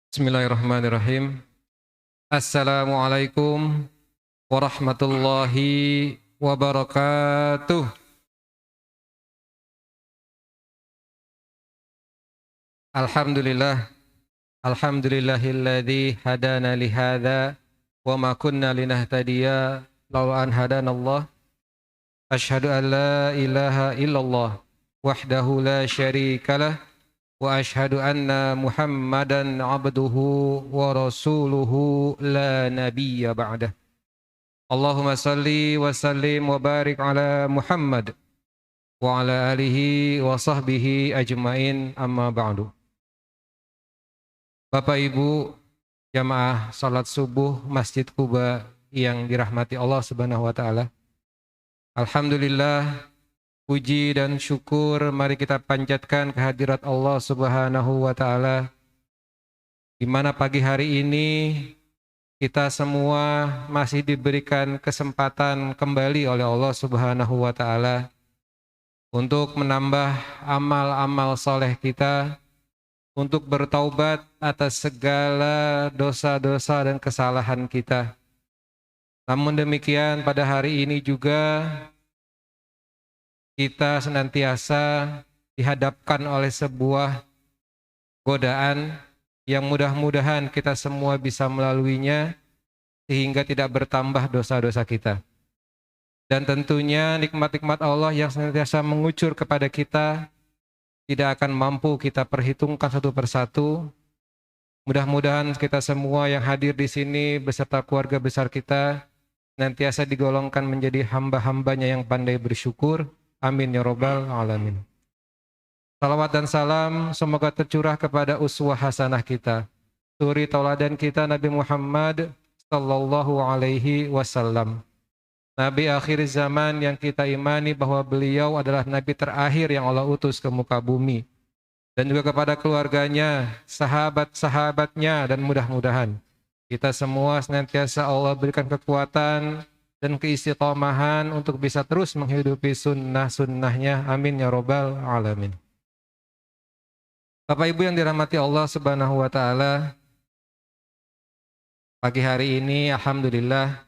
Bismillahirrahmanirrahim. Assalamualaikum warahmatullahi wabarakatuh. Alhamdulillah, alhamdulillahilladzi hadana li hadza wa ma kunna linahtadiya laula an hadanallah. Asyhadu an la ilaha illallah wahdahu la syarikalah wa asyhadu anna Muhammadan abduhu wa rasuluhu la nabiyya ba'dah. Allahumma salli wa sallim wa barik ala Muhammad wa ala alihi wa sahbihi ajmain, amma ba'du. Bapak Ibu jamaah salat subuh Masjid Quba yang dirahmati Allah Subhanahu wa taala. Alhamdulillah, puji dan syukur mari kita panjatkan kehadirat Allah Subhanahu wa taala, di mana pagi hari ini kita semua masih diberikan kesempatan kembali oleh Allah Subhanahu wa taala untuk menambah amal-amal soleh kita, untuk bertaubat atas segala dosa-dosa dan kesalahan kita. Namun demikian, pada hari ini juga kita senantiasa dihadapkan oleh sebuah godaan yang mudah-mudahan kita semua bisa melaluinya sehingga tidak bertambah dosa-dosa kita. Dan tentunya nikmat-nikmat Allah yang senantiasa mengucur kepada kita tidak akan mampu kita perhitungkan satu persatu. Mudah-mudahan kita semua yang hadir di sini beserta keluarga besar kita senantiasa digolongkan menjadi hamba-hambanya yang pandai bersyukur. Amin ya rabbal alamin. Salawat dan salam semoga tercurah kepada uswah hasanah kita, suri tauladan kita Nabi Muhammad sallallahu alaihi wasallam. Nabi akhir zaman yang kita imani bahwa beliau adalah Nabi terakhir yang Allah utus ke muka bumi. Dan juga kepada keluarganya, sahabat-sahabatnya, dan mudah-mudahan kita semua senantiasa Allah berikan kekuatan dan keistiqomahan untuk bisa terus menghidupi sunnah-sunnahnya. Amin ya rabbal alamin. Bapak Ibu yang dirahmati Allah Subhanahu wa taala, pagi hari ini alhamdulillah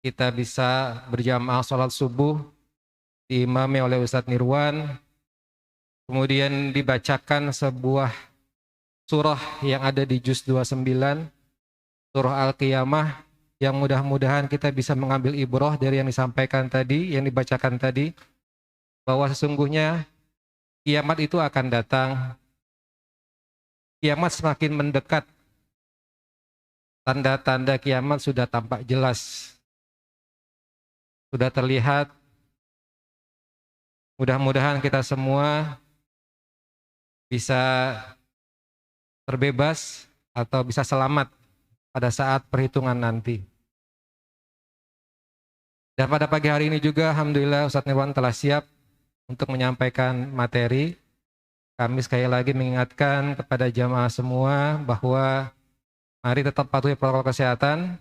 kita bisa berjamaah sholat subuh diimami oleh Ustadz Nirwan. Kemudian dibacakan sebuah surah yang ada di juz 29, surah Al-Qiyamah, yang mudah-mudahan kita bisa mengambil ibrah dari yang disampaikan tadi, yang dibacakan tadi, bahwa sesungguhnya kiamat itu akan datang. Kiamat semakin mendekat, tanda-tanda kiamat sudah tampak jelas, sudah terlihat. Mudah-mudahan kita semua bisa terbebas atau bisa selamat pada saat perhitungan nanti. Dan pada pagi hari ini juga alhamdulillah Ustadz Nirwan telah siap untuk menyampaikan materi. Kami sekali lagi mengingatkan kepada jamaah semua bahwa mari tetap patuhi protokol kesehatan,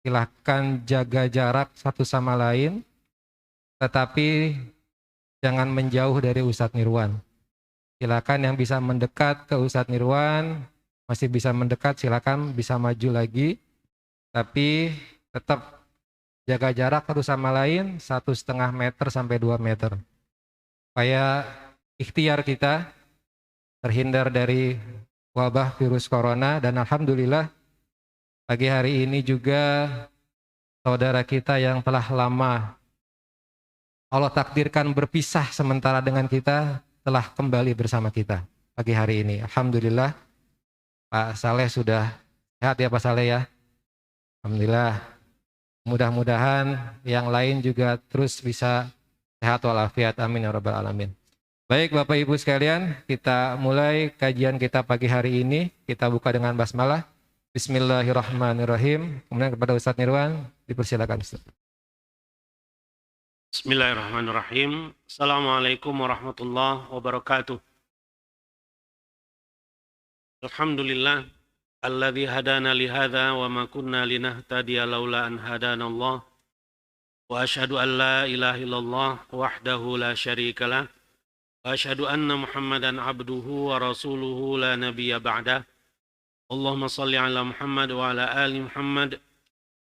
silahkan jaga jarak satu sama lain, tetapi jangan menjauh dari Ustadz Nirwan. Silakan yang bisa mendekat ke Ustadz Nirwan, masih bisa mendekat, silakan bisa maju lagi. Tapi tetap jaga jarak satu sama lain 1,5 meter sampai 2 meter. Supaya ikhtiar kita terhindar dari wabah virus corona. Dan alhamdulillah pagi hari ini juga saudara kita yang telah lama Allah takdirkan berpisah sementara dengan kita telah kembali bersama kita pagi hari ini. Alhamdulillah, Pak Saleh sudah sehat ya Pak Saleh ya. Alhamdulillah. Mudah-mudahan yang lain juga terus bisa sehat walafiat. Amin ya rabbal alamin. Baik Bapak Ibu sekalian, kita mulai kajian kita pagi hari ini. Kita buka dengan basmalah. Bismillahirrahmanirrahim. Kemudian kepada Ustadz Nirwan dipersilakan Ustaz. Bismillahirrahmanirrahim. Assalamualaikum warahmatullahi wabarakatuh. Alhamdulillah alladzi hadana li hadza wa ma kunna linahtadiya laula an hadana Allah. Wa asyhadu an la ilaha illallah wahdahu la syarikalah wa asyhadu anna Muhammadan abduhu wa rasuluhu la nabiyya ba'dah. Allahumma salli ala Muhammad wa ala ali Muhammad.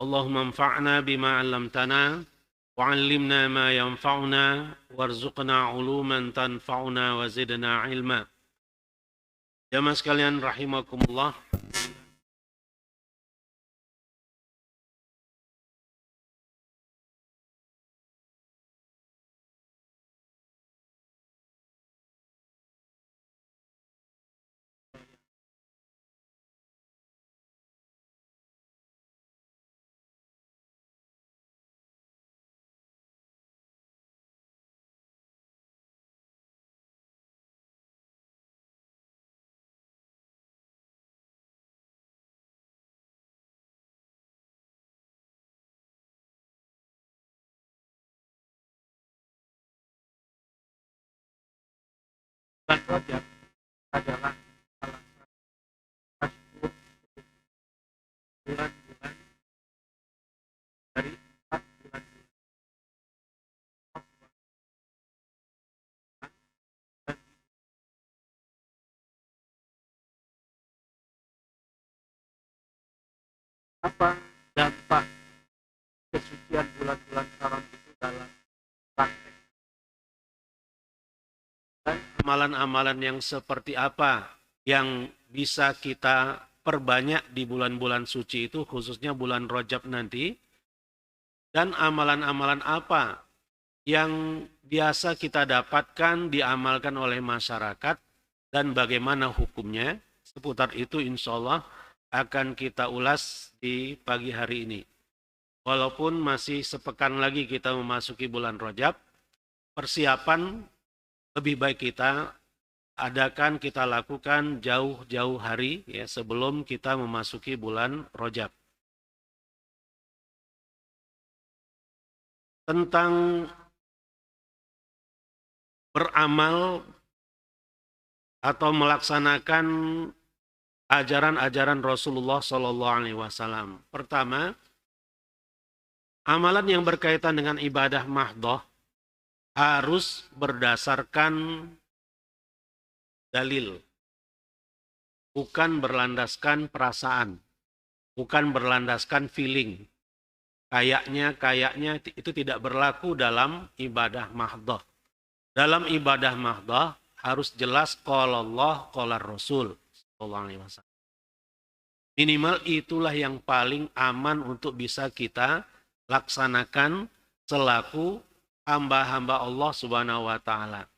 Allahumma anfa'na bima 'allamtana wa 'allimna ma yanfa'una warzuqna 'uluman tanfa'una wa zidna 'ilma. Jamaah sekalian rahimakumullah. Bulan Rajab adalah salah satu bulan-bulan dari 4 bulan dan apa dampak kesucian bulan-bulan haram itu dalam praktek dan amalan-amalan yang seperti apa yang bisa kita perbanyak di bulan-bulan suci itu, khususnya bulan Rajab nanti, dan amalan-amalan apa yang biasa kita dapatkan diamalkan oleh masyarakat dan bagaimana hukumnya. Seputar itu insya Allah akan kita ulas di pagi hari ini. Walaupun masih sepekan lagi kita memasuki bulan Rajab, persiapan lebih baik kita lakukan jauh-jauh hari ya sebelum kita memasuki bulan Rajab. Tentang beramal atau melaksanakan ajaran-ajaran Rasulullah SAW. Pertama, amalan yang berkaitan dengan ibadah mahdhah harus berdasarkan dalil, bukan berlandaskan perasaan, bukan berlandaskan feeling. Kayaknya itu tidak berlaku dalam ibadah mahdhah. Dalam ibadah mahdhah harus jelas qala Allah, qala Rasul sallallahu alaihi wasallam. Minimal itulah yang paling aman untuk bisa kita laksanakan selaku hamba-hamba Allah Subhanahu wa taala.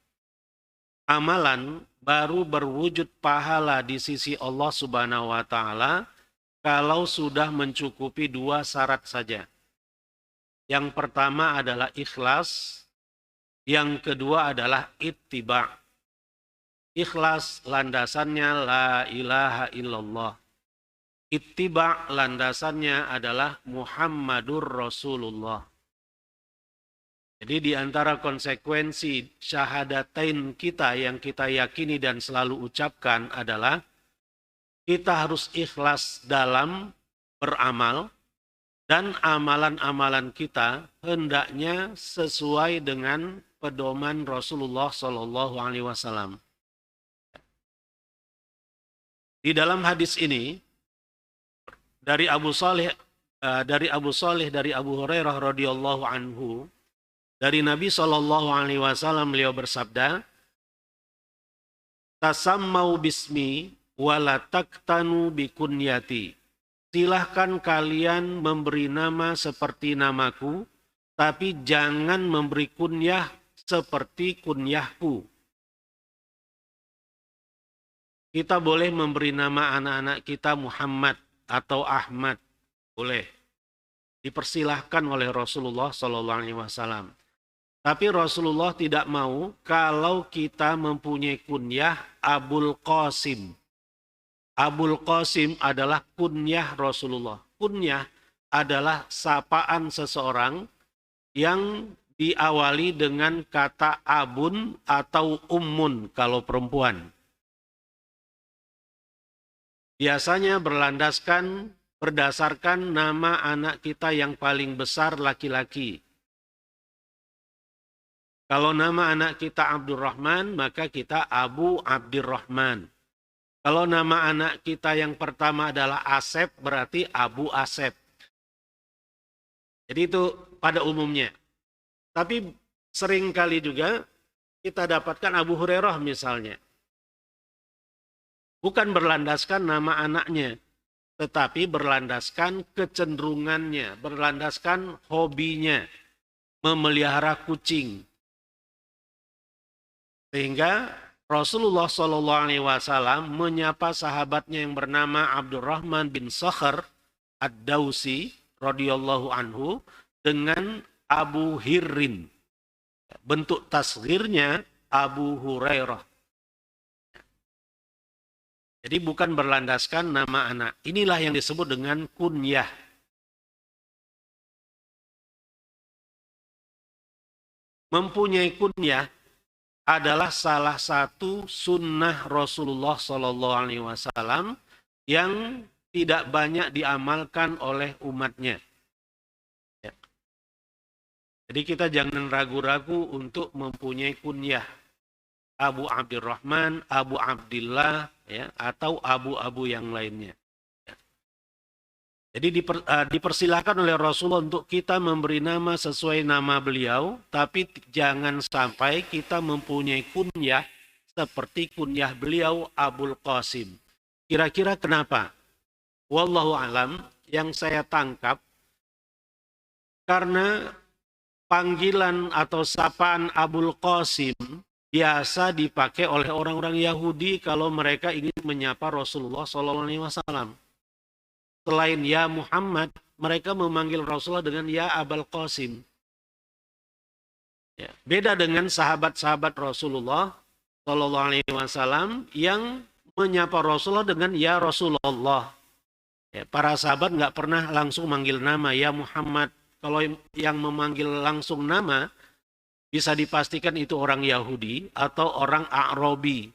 Amalan baru berwujud pahala di sisi Allah Subhanahu wa taala kalau sudah mencukupi 2 syarat saja. Yang pertama adalah ikhlas, yang kedua adalah ittiba'. Ikhlas landasannya la ilaha illallah. Ittiba' landasannya adalah Muhammadur Rasulullah. Jadi di antara konsekuensi syahadatain kita yang kita yakini dan selalu ucapkan adalah kita harus ikhlas dalam beramal dan amalan-amalan kita hendaknya sesuai dengan pedoman Rasulullah Shallallahu Alaihi Wasallam. Di dalam hadis ini dari Abu Hurairah radhiyallahu anhu, dari Nabi Shallallahu Alaihi Wasallam beliau bersabda, tasammau bismi wala taktanu bikunyati. Silahkan kalian memberi nama seperti namaku, tapi jangan memberi kunyah seperti kunyahku. Kita boleh memberi nama anak-anak kita Muhammad atau Ahmad, boleh. Dipersilahkan oleh Rasulullah Shallallahu Alaihi Wasallam. Tapi Rasulullah tidak mau kalau kita mempunyai kunyah Abul Qasim. Abul Qasim adalah kunyah Rasulullah. Kunyah adalah sapaan seseorang yang diawali dengan kata abun atau ummun kalau perempuan. Biasanya berdasarkan nama anak kita yang paling besar laki-laki. Kalau nama anak kita Abdurrahman, maka kita Abu Abdurrahman. Kalau nama anak kita yang pertama adalah Asep, berarti Abu Asep. Jadi itu pada umumnya. Tapi sering kali juga kita dapatkan Abu Hurairah misalnya. Bukan berlandaskan nama anaknya, tetapi berlandaskan kecenderungannya, berlandaskan hobinya, memelihara kucing. Sehingga Rasulullah SAW menyapa sahabatnya yang bernama Abdurrahman bin Sakhr Ad-Dausi radhiyallahu anhu dengan Abu Hirrin. Bentuk tasghirnya Abu Hurairah. Jadi bukan berlandaskan nama anak. Inilah yang disebut dengan kunyah. Mempunyai kunyah adalah salah satu sunnah Rasulullah SAW yang tidak banyak diamalkan oleh umatnya. Ya. Jadi kita jangan ragu-ragu untuk mempunyai kunyah. Abu Abdurrahman, Abu Abdillah, ya, atau abu-abu yang lainnya. Ya. Jadi dipersilakan oleh Rasulullah untuk kita memberi nama sesuai nama beliau, tapi jangan sampai kita mempunyai kunyah seperti kunyah beliau Abul Qasim. Kira-kira kenapa? Wallahu alam, yang saya tangkap, karena panggilan atau sapaan Abul Qasim biasa dipakai oleh orang-orang Yahudi kalau mereka ingin menyapa Rasulullah SAW. Selain ya Muhammad, mereka memanggil Rasulullah dengan ya Abul Qasim. Ya, beda dengan sahabat-sahabat Rasulullah SAW yang menyapa Rasulullah dengan ya Rasulullah. Ya, para sahabat nggak pernah langsung manggil nama ya Muhammad. Kalau yang memanggil langsung nama, bisa dipastikan itu orang Yahudi atau orang A'rabi,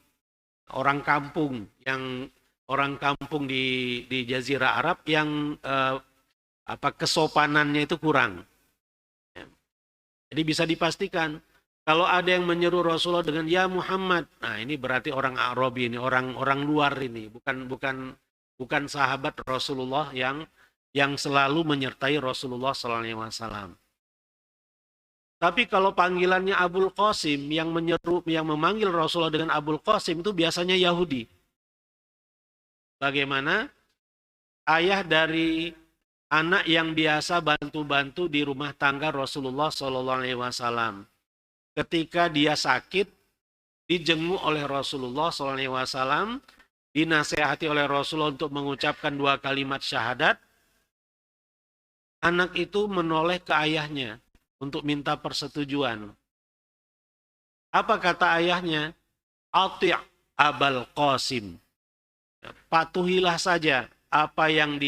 orang kampung di Jazirah Arab yang kesopanannya itu kurang. Ya. Jadi bisa dipastikan kalau ada yang menyeru Rasulullah dengan ya Muhammad, nah ini berarti orang A'rabi ini, orang luar ini, bukan sahabat Rasulullah yang selalu menyertai Rasulullah SAW. Tapi kalau panggilannya Abul Qasim, yang memanggil Rasulullah dengan Abul Qasim itu biasanya Yahudi. Bagaimana? Ayah dari anak yang biasa bantu-bantu di rumah tangga Rasulullah SAW. Ketika dia sakit, dijenguk oleh Rasulullah SAW, dinasehati oleh Rasulullah untuk mengucapkan 2 kalimat syahadat, anak itu menoleh ke ayahnya untuk minta persetujuan. Apa kata ayahnya? Ati' Abul Qasim. Patuhilah saja apa yang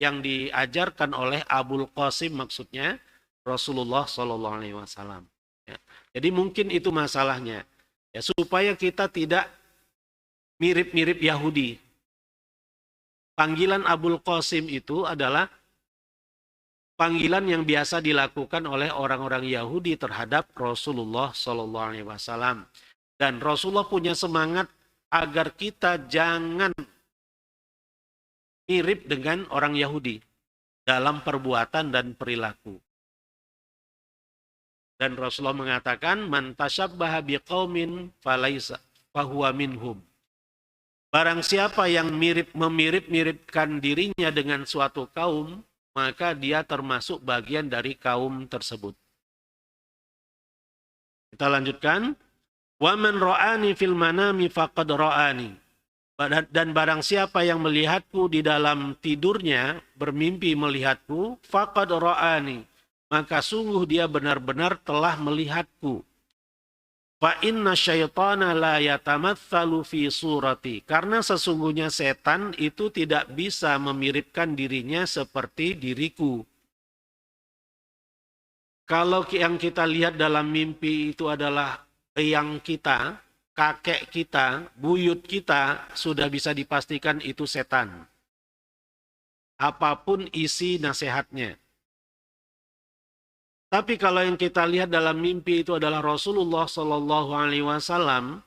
diajarkan oleh Abul Qasim, maksudnya Rasulullah SAW. Ya. Jadi mungkin itu masalahnya. Ya, supaya kita tidak mirip-mirip Yahudi. Panggilan Abul Qasim itu adalah panggilan yang biasa dilakukan oleh orang-orang Yahudi terhadap Rasulullah SAW. Dan Rasulullah punya semangat agar kita jangan mirip dengan orang Yahudi dalam perbuatan dan perilaku. Dan Rasulullah mengatakan, man tasyabbaha biqaumin falaysa fahuwa minhum. Barang siapa yang memirip-miripkan dirinya dengan suatu kaum, maka dia termasuk bagian dari kaum tersebut. Kita lanjutkan. Wa man ra'ani fil manami faqad ra'ani. Dan barang siapa yang melihatku di dalam tidurnya, bermimpi melihatku, faqad ra'ani, maka sungguh dia benar-benar telah melihatku. Fa inna syaitana la yatamatsalu fi surati. Karena sesungguhnya setan itu tidak bisa memiripkan dirinya seperti diriku. Kalau yang kita lihat dalam mimpi itu adalah eyang kita, kakek kita, buyut kita, sudah bisa dipastikan itu setan. Apapun isi nasihatnya. Tapi kalau yang kita lihat dalam mimpi itu adalah Rasulullah SAW,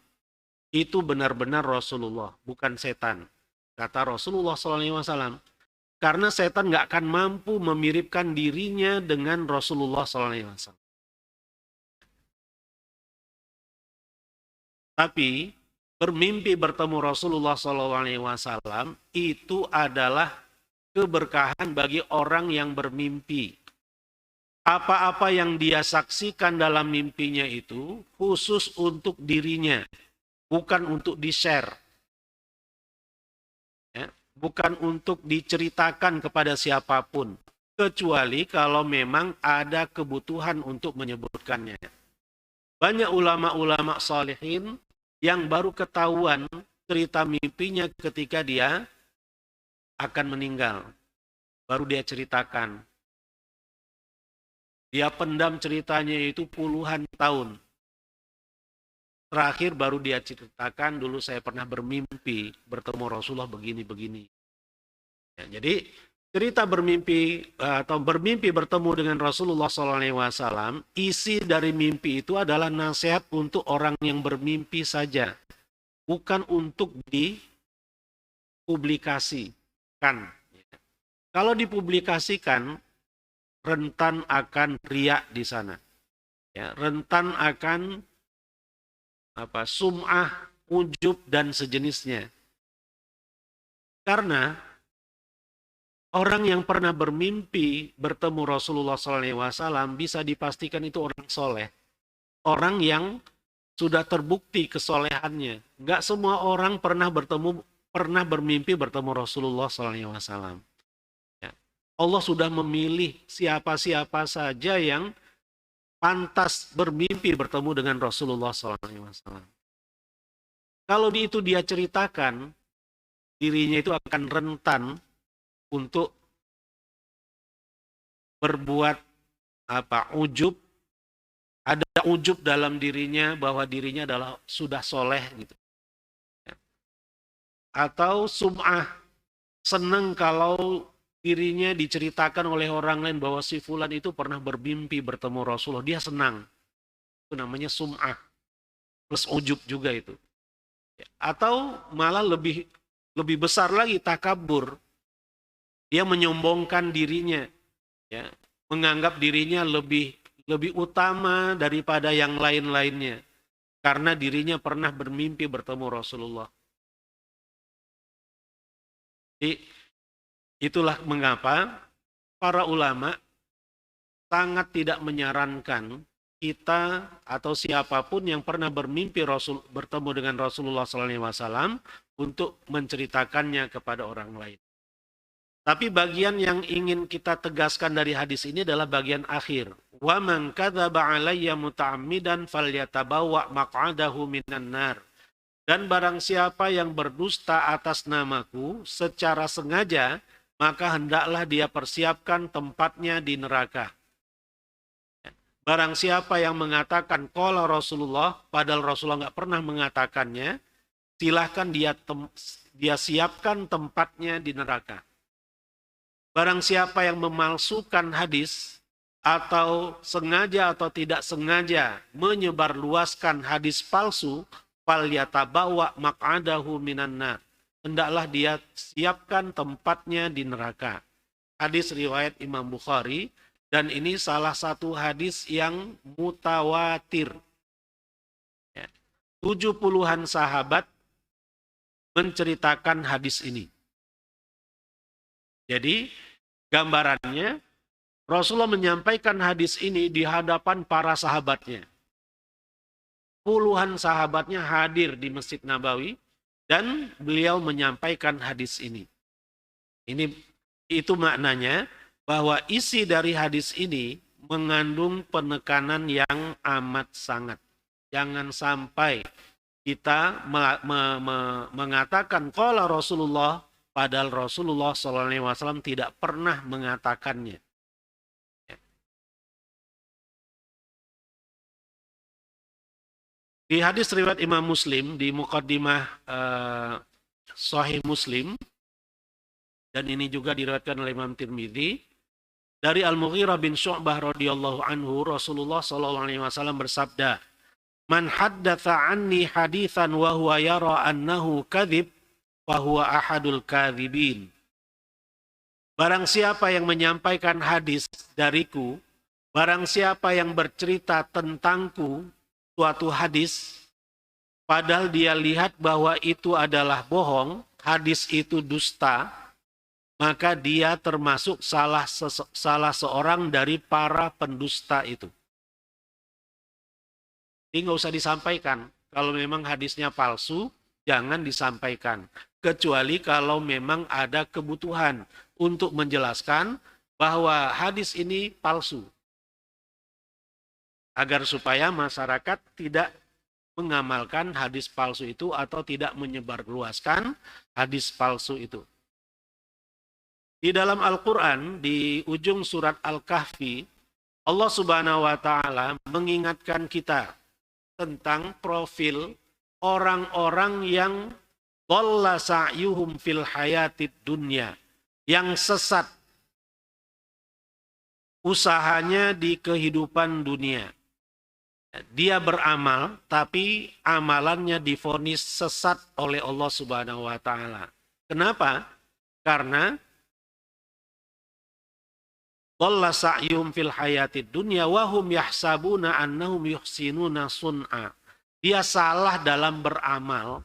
itu benar-benar Rasulullah, bukan setan. Kata Rasulullah SAW. Karena setan nggak akan mampu memiripkan dirinya dengan Rasulullah SAW. Tapi bermimpi bertemu Rasulullah SAW itu adalah keberkahan bagi orang yang bermimpi. Apa-apa yang dia saksikan dalam mimpinya itu khusus untuk dirinya, bukan untuk di-share. Ya, bukan untuk diceritakan kepada siapapun, kecuali kalau memang ada kebutuhan untuk menyebutkannya. Banyak ulama-ulama salihin yang baru ketahuan cerita mimpinya ketika dia akan meninggal. Baru dia ceritakan. Dia pendam ceritanya itu puluhan tahun. Terakhir baru dia ceritakan, dulu saya pernah bermimpi bertemu Rasulullah begini-begini. Ya, jadi cerita bermimpi atau bermimpi bertemu dengan Rasulullah SAW, isi dari mimpi itu adalah nasihat untuk orang yang bermimpi saja, bukan untuk dipublikasikan. Kalau dipublikasikan, rentan akan riak di sana, ya, rentan akan sum'ah, ujub dan sejenisnya. Karena orang yang pernah bermimpi bertemu Rasulullah SAW bisa dipastikan itu orang soleh. Orang yang sudah terbukti kesolehannya. Nggak semua orang pernah bermimpi bertemu Rasulullah SAW. Ya. Allah sudah memilih siapa-siapa saja yang pantas bermimpi bertemu dengan Rasulullah SAW. Kalau itu dia ceritakan, dirinya itu akan rentan untuk berbuat ujub, ada ujub dalam dirinya bahwa dirinya adalah sudah soleh gitu, atau sum'ah, senang kalau dirinya diceritakan oleh orang lain bahwa si fulan itu pernah bermimpi bertemu Rasulullah, dia senang, itu namanya sum'ah, plus ujub juga itu. Atau malah lebih besar lagi, takabur. Dia menyombongkan dirinya, ya, menganggap dirinya lebih utama daripada yang lain-lainnya, karena dirinya pernah bermimpi bertemu Rasulullah. Jadi, itulah mengapa para ulama sangat tidak menyarankan kita atau siapapun yang pernah bermimpi bertemu dengan Rasulullah SAW untuk menceritakannya kepada orang lain. Tapi bagian yang ingin kita tegaskan dari hadis ini adalah bagian akhir. Wa man kadzaba 'alayya muta'ammidan falyatabawwa maq'adahu minan nar. Dan barang siapa yang berdusta atas namaku secara sengaja, maka hendaklah dia persiapkan tempatnya di neraka. Barang siapa yang mengatakan qala Rasulullah, padahal Rasulullah nggak pernah mengatakannya, silahkan dia siapkan tempatnya di neraka. Barang siapa yang memalsukan hadis atau sengaja atau tidak sengaja menyebarluaskan hadis palsu, falyatabawa maq'adahu minan nar. Hendaklah dia siapkan tempatnya di neraka. Hadis riwayat Imam Bukhari, dan ini salah satu hadis yang mutawatir. 70-an sahabat menceritakan hadis ini. Jadi gambarannya, Rasulullah menyampaikan hadis ini di hadapan para sahabatnya. Puluhan sahabatnya hadir di Masjid Nabawi dan beliau menyampaikan hadis ini. Itu maknanya bahwa isi dari hadis ini mengandung penekanan yang amat sangat. Jangan sampai kita mengatakan qala Rasulullah, padahal Rasulullah SAW tidak pernah mengatakannya. Di hadis riwayat Imam Muslim, di muqaddimah Sahih Muslim, dan ini juga diriwayatkan oleh Imam Tirmidzi, dari Al-Mughirah bin Syu'bah radhiyallahu anhu, Rasulullah SAW bersabda, Man haddatsa anni haditsan wa huwa yara annahu kadzib fa huwa ahadul kadzibin. Barang siapa yang menyampaikan hadis dariku, barang siapa yang bercerita tentangku suatu hadis, padahal dia lihat bahwa itu adalah bohong, hadis itu dusta, maka dia termasuk salah seorang dari para pendusta itu. Ini nggak usah disampaikan. Kalau memang hadisnya palsu, jangan disampaikan. Kecuali kalau memang ada kebutuhan untuk menjelaskan bahwa hadis ini palsu. Agar supaya masyarakat tidak mengamalkan hadis palsu itu atau tidak menyebarluaskan hadis palsu itu. Di dalam Al-Quran, di ujung surat Al-Kahfi, Allah Subhanahu wa Ta'ala mengingatkan kita tentang profil orang-orang yang dhalla sa'yuhum fil hayatid dunya, yang sesat usahanya di kehidupan dunia. Dia beramal, tapi amalannya divonis sesat oleh Allah Subhanahu wa Ta'ala. Kenapa? Karena dhalla sa'yuhum fil hayatid dunya wa hum yahsabuna annahum yuhsinuna sun'a. Dia salah dalam beramal.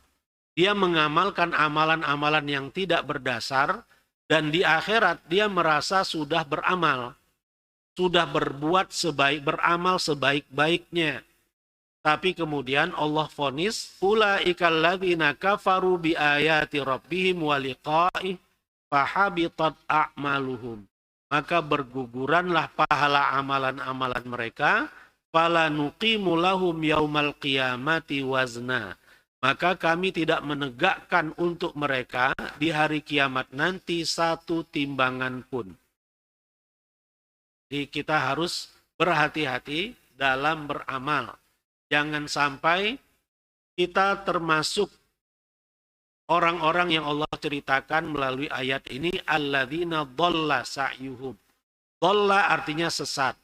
Dia mengamalkan amalan-amalan yang tidak berdasar, dan di akhirat dia merasa sudah beramal, sudah beramal sebaik-baiknya. Tapi kemudian Allah vonis, ulaikal ladzina kafaru bi ayati rabbihim wa liqa'ih fahabitat a'maluhum. Maka berguguranlah pahala amalan-amalan mereka, fala nuqimu lahum yaumal qiyamati wazna. Maka kami tidak menegakkan untuk mereka di hari kiamat nanti satu timbangan pun. Jadi kita harus berhati-hati dalam beramal. Jangan sampai kita termasuk orang-orang yang Allah ceritakan melalui ayat ini, alladzina dhalla sa'yuhum. Dhalla artinya sesat.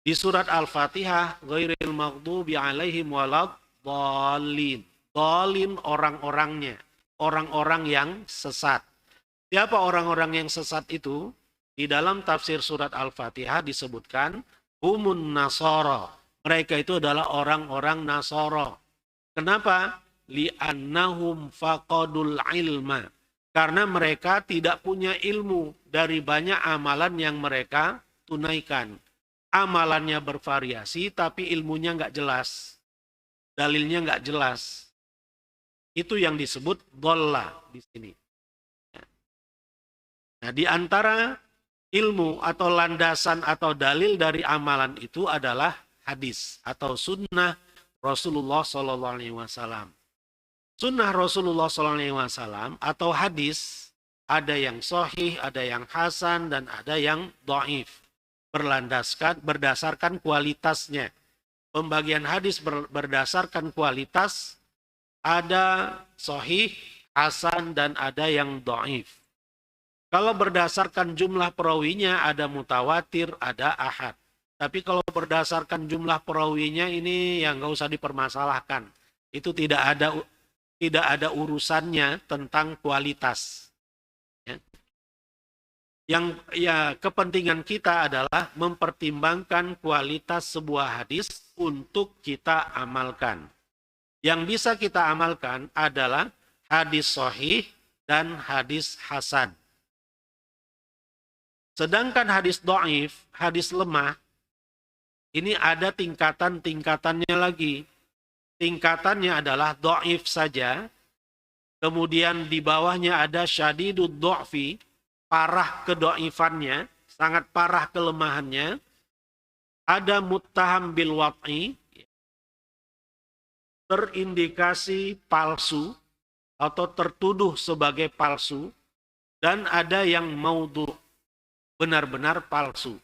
Di surat Al-Fatihah, ghairil maghdubi alaihim waladdallin. Dhalin orang-orangnya, orang-orang yang sesat. Siapa orang-orang yang sesat itu? Di dalam tafsir surat Al-Fatihah disebutkan humun nasara. Mereka itu adalah orang-orang Nasara. Kenapa? Li'annahum faqadul ilma. Karena mereka tidak punya ilmu dari banyak amalan yang mereka tunaikan. Amalannya bervariasi tapi ilmunya nggak jelas. Dalilnya nggak jelas. Itu yang disebut dhalla di sini. Nah, di antara ilmu atau landasan atau dalil dari amalan itu adalah hadis atau sunnah Rasulullah SAW. Sunnah Rasulullah SAW atau hadis ada yang sahih, ada yang hasan, dan ada yang dhaif. Berdasarkan kualitasnya. Pembagian hadis berdasarkan kualitas, ada sahih, hasan, dan ada yang dhaif. Kalau berdasarkan jumlah perawinya ada mutawatir, ada ahad. Tapi kalau berdasarkan jumlah perawinya ini yang nggak usah dipermasalahkan. Itu tidak ada urusannya tentang kualitas. Yang kepentingan kita adalah mempertimbangkan kualitas sebuah hadis untuk kita amalkan. Yang bisa kita amalkan adalah hadis sahih dan hadis hasan. Sedangkan hadis dhaif, hadis lemah, ini ada tingkatan-tingkatannya lagi. Tingkatannya adalah dhaif saja. Kemudian di bawahnya ada syadidud dha'fi, parah kedhaifannya, sangat parah kelemahannya. Ada muttaham bil wad'i, terindikasi palsu atau tertuduh sebagai palsu, dan ada yang maudhu, benar-benar palsu.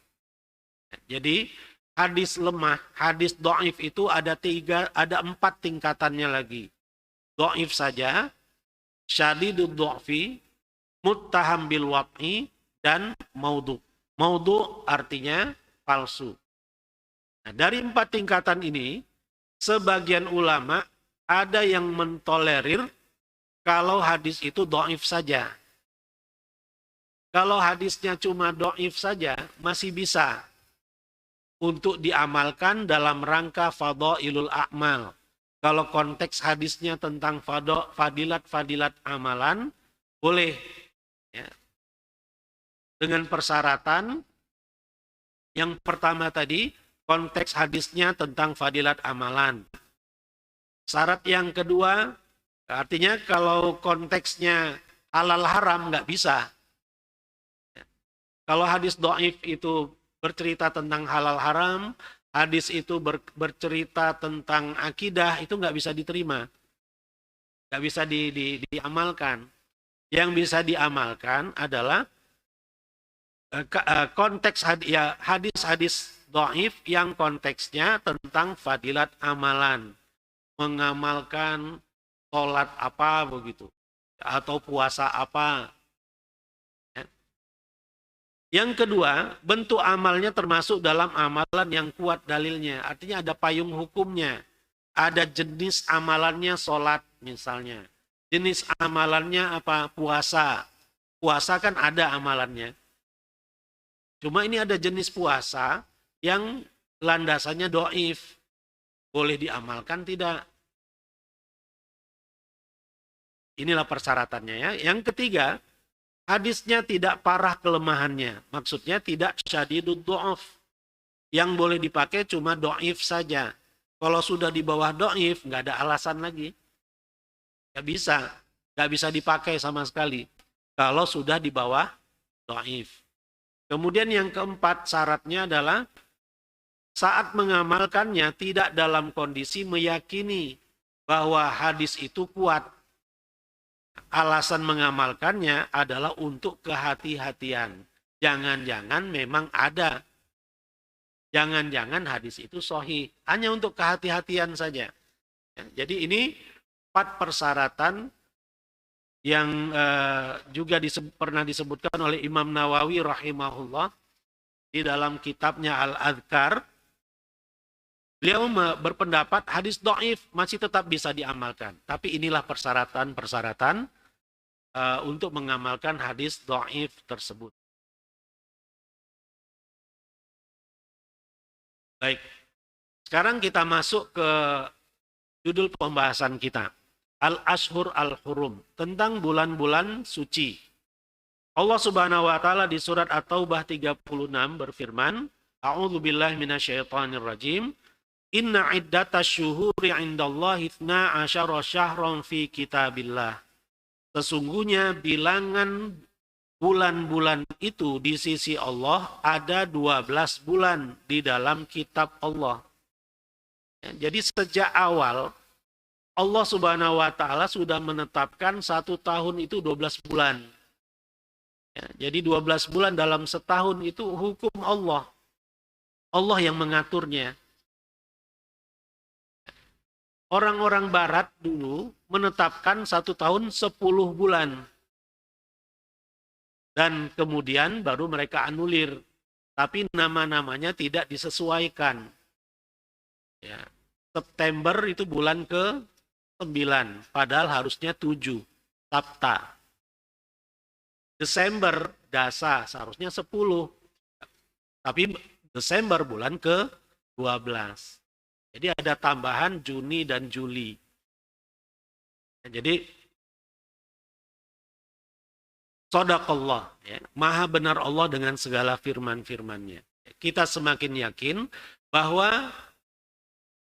Jadi hadis lemah, hadis dhaif itu ada 4 tingkatannya lagi. Dhaif saja, syadidud dha'fi, muttaham bil wad'i, dan maudhu. Maudhu artinya palsu. Nah, dari 4 tingkatan ini, sebagian ulama ada yang mentolerir kalau hadis itu dhaif saja. Kalau hadisnya cuma dhaif saja, masih bisa untuk diamalkan dalam rangka fadhailul a'mal. Kalau konteks hadisnya tentang fadilat-fadilat amalan, boleh. Ya. Dengan persyaratan, yang pertama tadi, konteks hadisnya tentang fadilat amalan. Syarat yang kedua, artinya kalau konteksnya halal haram, nggak bisa. Kalau hadis dhaif itu bercerita tentang halal haram, hadis itu bercerita tentang akidah, itu nggak bisa diterima. Nggak bisa diamalkan. Yang bisa diamalkan adalah konteks hadis-hadis dhaif yang konteksnya tentang fadilat amalan. Mengamalkan sholat apa begitu. Atau puasa apa. Yang kedua, bentuk amalnya termasuk dalam amalan yang kuat dalilnya. Artinya ada payung hukumnya. Ada jenis amalannya sholat misalnya. Jenis amalannya apa? Puasa. Puasa kan ada amalannya. Cuma ini ada jenis puasa yang landasannya dhaif. Boleh diamalkan tidak? Inilah persyaratannya ya. Yang ketiga, hadisnya tidak parah kelemahannya. Maksudnya tidak syadidud dha'af. Yang boleh dipakai cuma dhaif saja. Kalau sudah di bawah dhaif, nggak ada alasan lagi. Nggak bisa. Nggak bisa dipakai sama sekali. Kalau sudah di bawah dhaif. Kemudian yang keempat syaratnya adalah saat mengamalkannya tidak dalam kondisi meyakini bahwa hadis itu kuat. Alasan mengamalkannya adalah untuk kehati-hatian. Jangan-jangan memang ada. Jangan-jangan hadis itu sahih. Hanya untuk kehati-hatian saja. Ya, jadi ini 4 persyaratan yang juga pernah disebutkan oleh Imam Nawawi rahimahullah di dalam kitabnya Al-Adhkar. Beliau berpendapat hadis dhaif masih tetap bisa diamalkan. Tapi inilah persyaratan-persyaratan untuk mengamalkan hadis dhaif tersebut. Baik, sekarang kita masuk ke judul pembahasan kita. Al-Ashhur Al-Hurum, tentang bulan-bulan suci. Allah Subhanahu wa taala di surat At-Taubah 36 berfirman, A'udzubillahi minasyaitonirrajim. Inna iddatasy syuhuri 'indallahi 12 syahran fi kitabillah. Sesungguhnya bilangan bulan-bulan itu di sisi Allah ada 12 bulan di dalam kitab Allah. Ya, jadi sejak awal Allah Subhanahu wa taala sudah menetapkan 1 tahun itu 12 bulan. Ya, jadi 12 bulan dalam setahun itu hukum Allah. Allah yang mengaturnya. Orang-orang barat dulu menetapkan 1 tahun 10 bulan. Dan kemudian baru mereka anulir. Tapi nama-namanya tidak disesuaikan. Ya. September itu bulan ke-9. Padahal harusnya 7. Sabta. Desember, Dasa. Seharusnya 10. Tapi Desember bulan ke-12. Jadi ada tambahan Juni dan Juli. Jadi Shadaqallah, ya, maha benar Allah dengan segala firman-firmannya. Kita semakin yakin bahwa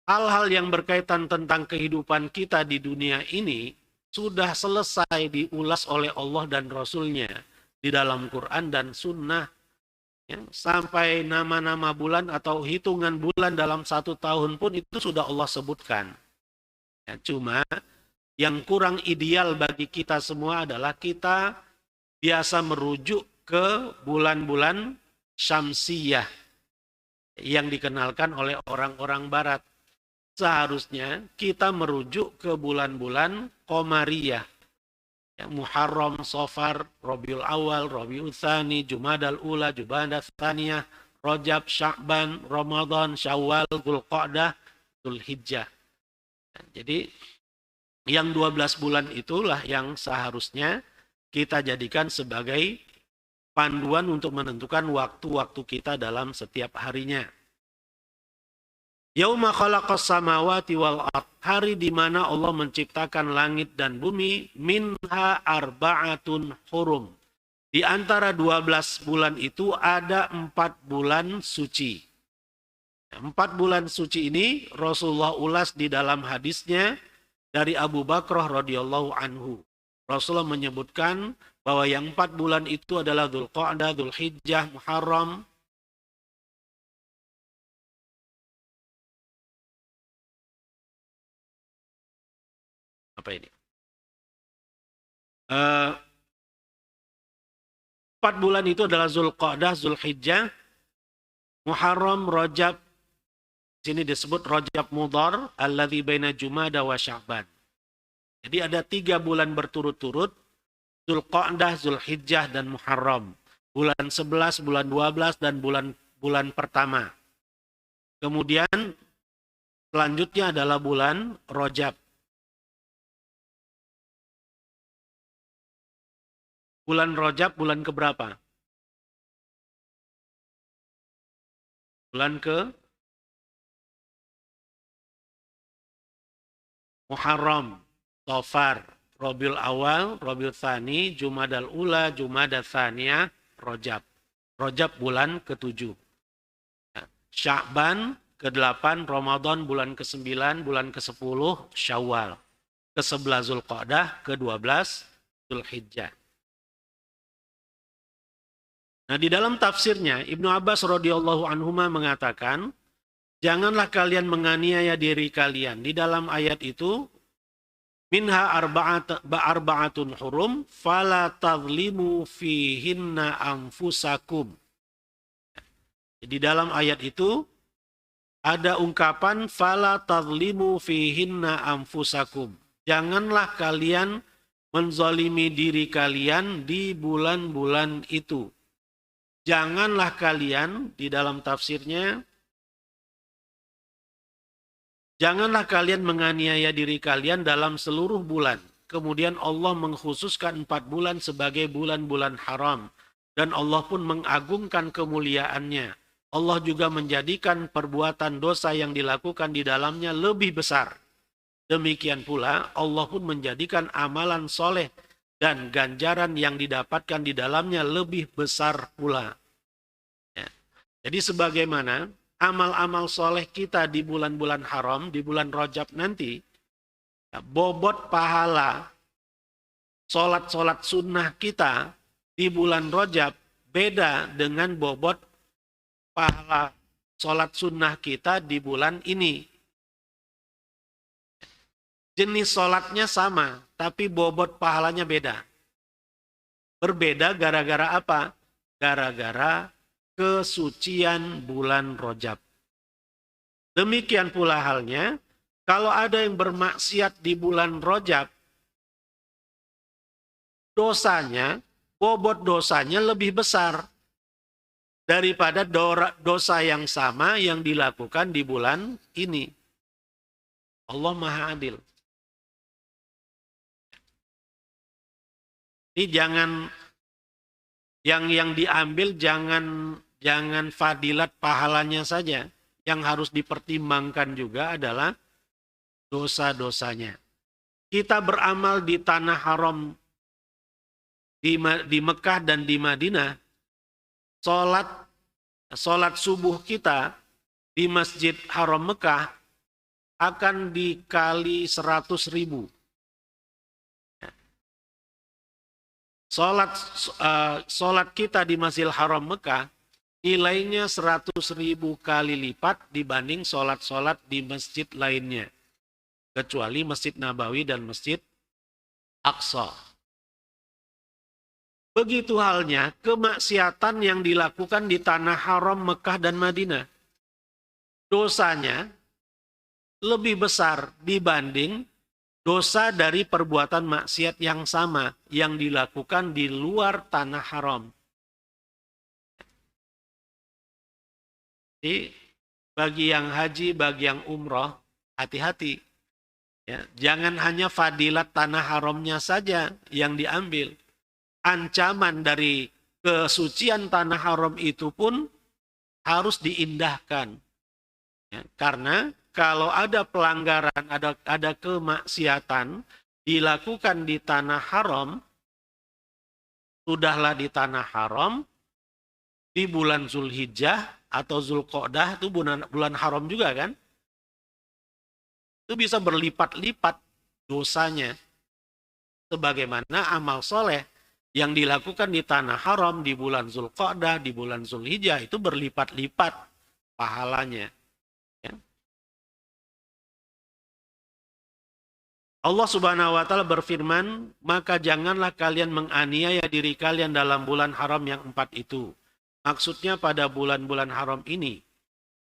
hal-hal yang berkaitan tentang kehidupan kita di dunia ini sudah selesai diulas oleh Allah dan Rasul-Nya di dalam Quran dan Sunnah. Ya, sampai nama-nama bulan atau hitungan bulan dalam 1 tahun pun itu sudah Allah sebutkan. Ya, cuma yang kurang ideal bagi kita semua adalah kita biasa merujuk ke bulan-bulan syamsiyah yang dikenalkan oleh orang-orang barat. Seharusnya kita merujuk ke bulan-bulan qamariyah. Ya, Muharram, Safar, Rabiul Awal, Rabiul Tsani, Jumadal Ula, Jumadah Tsaniyah, Rajab, Sya'ban, Ramadan, Syawal, Dzulqa'dah, Dzulhijjah. Jadi yang 12 bulan itulah yang seharusnya kita jadikan sebagai panduan untuk menentukan waktu-waktu kita dalam setiap harinya. Yauma khalaqas samawati wal ard, hari di mana Allah menciptakan langit dan bumi, minha arba'atun hurum. Di antara 12 bulan itu ada 4 bulan suci. 4 bulan suci ini Rasulullah ulas di dalam hadisnya dari Abu Bakrah radhiyallahu anhu. Rasulullah menyebutkan bahwa yang 4 bulan itu adalah Dzulqa'dah, Dzulhijjah, Muharram. Apa ini? 4 bulan itu adalah Dzulqa'dah, Dzulhijjah, Muharram, Rajab. Sini disebut Rajab Mudhar, alladzi baina Jumada wa Sya'ban. Jadi ada 3 bulan berturut-turut, Dzulqa'dah, Dzulhijjah, dan Muharram. Bulan 11, bulan 12, dan bulan pertama. Kemudian selanjutnya adalah bulan Rajab. Bulan Rajab bulan keberapa? Bulan ke Muharram, Safar, Rabiul Awal, Rabiul Tsani, Jumadal Ula, Jumadat Tsaniyah, Rajab. Rajab bulan ke-7. Sya'ban ke-8, Ramadan bulan ke-9, bulan ke-10, Syawal. Ke-11 Dzulqa'dah, ke-12 Dzulhijjah. Nah, di dalam tafsirnya Ibnu Abbas radhiyallahu anhuma mengatakan, janganlah kalian menganiaya diri kalian. Di dalam ayat itu, minha arba'atun hurum, fala tadlimu fihinna anfusakum. Di dalam ayat itu, ada ungkapan, fala tadlimu fihinna anfusakum. Janganlah kalian menzalimi diri kalian di bulan-bulan itu. Janganlah kalian, di dalam tafsirnya, janganlah kalian menganiaya diri kalian dalam seluruh bulan. Kemudian Allah mengkhususkan 4 bulan sebagai bulan-bulan haram. Dan Allah pun mengagungkan kemuliaannya. Allah juga menjadikan perbuatan dosa yang dilakukan di dalamnya lebih besar. Demikian pula Allah pun menjadikan amalan soleh dan ganjaran yang didapatkan di dalamnya lebih besar pula. Ya. Jadi sebagaimana amal-amal soleh kita di bulan-bulan haram, di bulan Rajab nanti, bobot pahala solat-solat sunnah kita di bulan Rajab beda dengan bobot pahala solat sunnah kita di bulan ini. Jenis solatnya sama, tapi bobot pahalanya beda. Berbeda gara-gara apa? Gara-gara kesucian bulan Rajab. Demikian pula halnya, kalau ada yang bermaksiat di bulan Rajab, dosanya, bobot dosanya lebih besar daripada dosa yang sama yang dilakukan di bulan ini. Allah Maha Adil. Ini jangan yang diambil jangan fadilat pahalanya saja. Yang harus dipertimbangkan juga adalah dosa-dosanya. Kita beramal di tanah haram di Mekah dan di Madinah, Salat subuh kita di Masjid Haram Mekah akan dikali 100.000. Salat kita di Masjidil Haram Mekah nilainya 100.000 kali lipat dibanding salat-salat di masjid lainnya, kecuali Masjid Nabawi dan Masjid Aqsa. Begitu halnya kemaksiatan yang dilakukan di tanah haram Mekah dan Madinah. Dosanya lebih besar dibanding dosa dari perbuatan maksiat yang sama yang dilakukan di luar tanah haram. Jadi bagi yang haji, bagi yang umroh, hati-hati. Ya, jangan hanya fadilat tanah haramnya saja yang diambil. Ancaman dari kesucian tanah haram itu pun harus diindahkan. Ya, karena kalau ada pelanggaran, ada kemaksiatan dilakukan di tanah haram, sudahlah di tanah haram, di bulan Zulhijjah atau Zulqa'dah itu bulan haram juga kan? Itu bisa berlipat-lipat dosanya. Sebagaimana amal soleh yang dilakukan di tanah haram di bulan Zulqa'dah, di bulan Zulhijjah itu berlipat-lipat pahalanya. Ya. Allah Subhanahu wa taala berfirman, "Maka janganlah kalian menganiaya diri kalian dalam bulan haram yang 4 itu." Maksudnya pada bulan-bulan haram ini,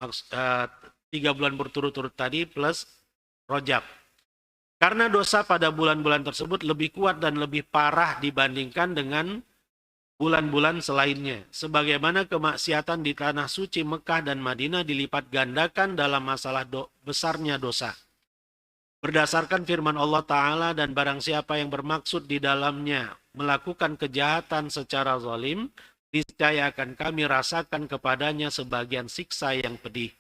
3 bulan berturut-turut tadi plus Rajab. Karena dosa pada bulan-bulan tersebut lebih kuat dan lebih parah dibandingkan dengan bulan-bulan selainnya. Sebagaimana kemaksiatan di tanah suci Mekah dan Madinah dilipat gandakan dalam masalah besarnya dosa. Berdasarkan firman Allah Ta'ala, dan barang siapa yang bermaksud di dalamnya melakukan kejahatan secara zalim, niscaya akan kami rasakan kepadanya sebagian siksa yang pedih.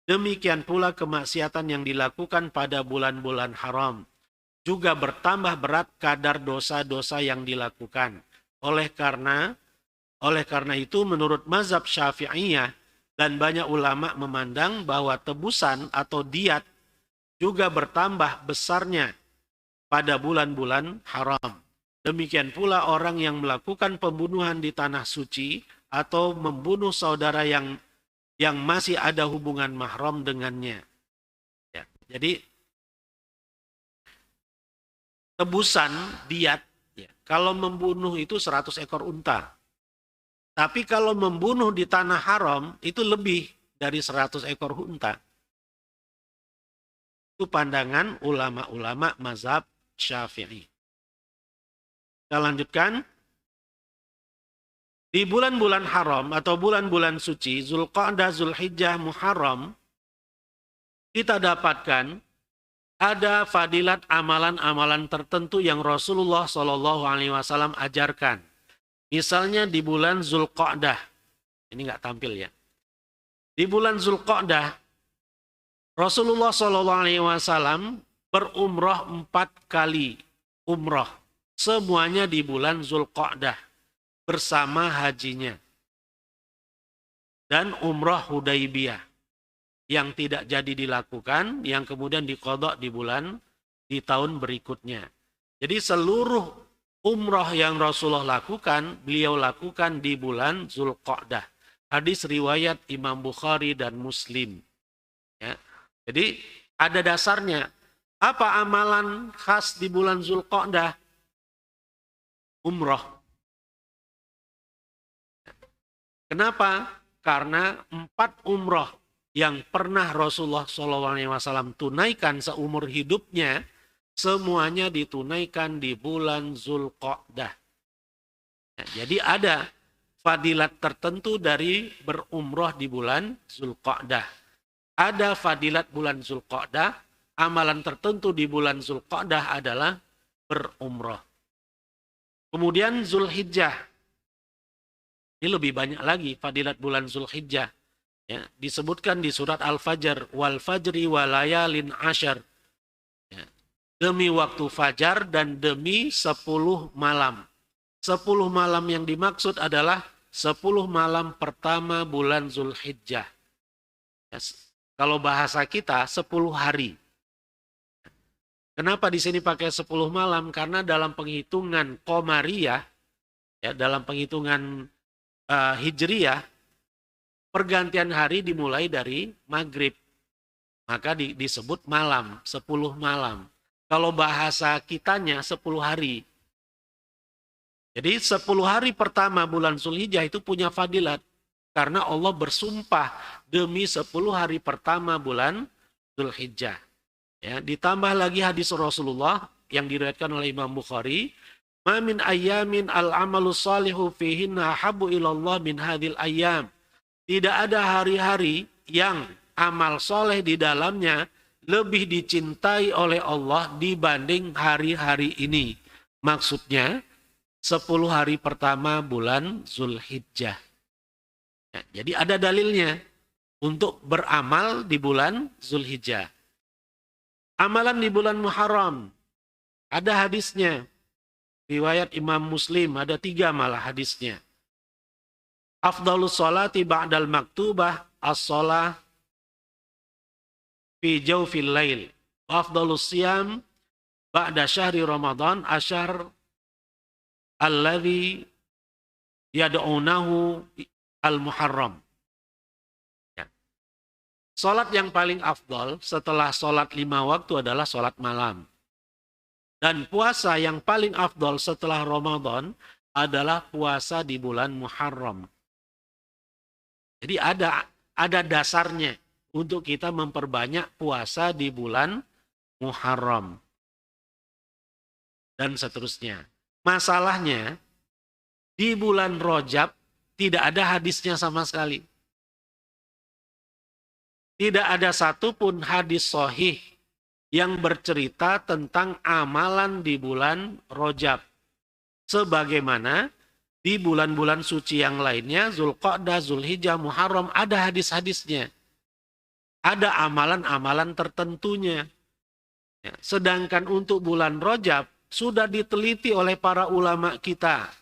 Demikian pula kemaksiatan yang dilakukan pada bulan-bulan haram juga bertambah berat kadar dosa-dosa yang dilakukan. Oleh karena itu menurut mazhab Syafi'iyah dan banyak ulama memandang bahwa tebusan atau diat juga bertambah besarnya pada bulan-bulan haram. Demikian pula orang yang melakukan pembunuhan di tanah suci atau membunuh saudara yang masih ada hubungan mahram dengannya. Ya, jadi tebusan diat, ya, kalau membunuh itu 100 ekor unta. Tapi kalau membunuh di tanah haram itu lebih dari 100 ekor unta. Itu pandangan ulama-ulama mazhab Syafi'i. Kita lanjutkan. Di bulan-bulan haram atau bulan-bulan suci, Zulqa'dah, Zulhijjah, Muharram, kita dapatkan ada fadilat amalan-amalan tertentu yang Rasulullah SAW ajarkan. Misalnya di bulan Zulqa'dah, ini nggak tampil ya. Di bulan Zulqa'dah, Rasulullah SAW berumrah 4 kali umrah. Semuanya di bulan Zulqa'dah bersama hajinya. Dan umrah Hudaybiyah yang tidak jadi dilakukan, yang kemudian diqadha di tahun berikutnya. Jadi seluruh umrah yang Rasulullah lakukan, beliau lakukan di bulan Zulqa'dah. Hadis riwayat Imam Bukhari dan Muslim. Ya. Jadi ada dasarnya. Apa amalan khas di bulan Zulqa'dah? Umrah. Kenapa? Karena 4 umrah yang pernah Rasulullah SAW tunaikan seumur hidupnya, semuanya ditunaikan di bulan Zulqa'dah. Ya, jadi ada fadilat tertentu dari berumrah di bulan Zulqa'dah. Ada fadilat bulan Zulqa'dah, amalan tertentu di bulan Zulqa'dah adalah berumrah. Kemudian Zulhijjah. Ini lebih banyak lagi fadilat bulan Zulhijjah. Ya, disebutkan di surat Al-Fajr, wal fajri walayalin asyar. Ya, demi waktu fajar dan demi 10 malam. 10 malam yang dimaksud adalah 10 malam pertama bulan Zulhijjah. Ya, kalau bahasa kita 10 hari. Kenapa di sini pakai 10 malam? Karena dalam penghitungan Qamariyah, ya, dalam penghitungan Hijriyah, pergantian hari dimulai dari maghrib. Maka disebut malam, 10 malam. Kalau bahasa kitanya 10 hari. Jadi 10 hari pertama bulan Zulhijjah itu punya fadilat. Karena Allah bersumpah demi 10 hari pertama bulan Zulhijjah. Ya, ditambah lagi hadis Rasulullah yang diriwayatkan oleh Imam Bukhari. Ma min ayyamin al-amalu salihu fihinna habu ilallah min hadhil ayyam. Tidak ada hari-hari yang amal soleh di dalamnya lebih dicintai oleh Allah dibanding hari-hari ini. Maksudnya 10 hari pertama bulan Zulhijjah. Ya, jadi ada dalilnya untuk beramal di bulan Zulhijjah. Amalan di bulan Muharram, ada hadisnya. Riwayat Imam Muslim, ada 3 malah hadisnya. Afdalus sholati ba'dal maktubah as-sholah fi jawfil lail. Afdalus siyam ba'da syahri Ramadan asyar alladhi yad'unahu al-Muharram. Ya. Salat yang paling afdal setelah salat 5 waktu adalah salat malam. Dan puasa yang paling afdal setelah Ramadan adalah puasa di bulan Muharram. Jadi ada dasarnya untuk kita memperbanyak puasa di bulan Muharram. Dan seterusnya. Masalahnya, di bulan Rajab tidak ada hadisnya sama sekali. Tidak ada satupun hadis sahih yang bercerita tentang amalan di bulan Rajab. Sebagaimana di bulan-bulan suci yang lainnya, Zulqa'dah, Zulhijjah, Muharram, ada hadis-hadisnya. Ada amalan-amalan tertentunya. Ya, sedangkan untuk bulan Rajab, sudah diteliti oleh para ulama kita.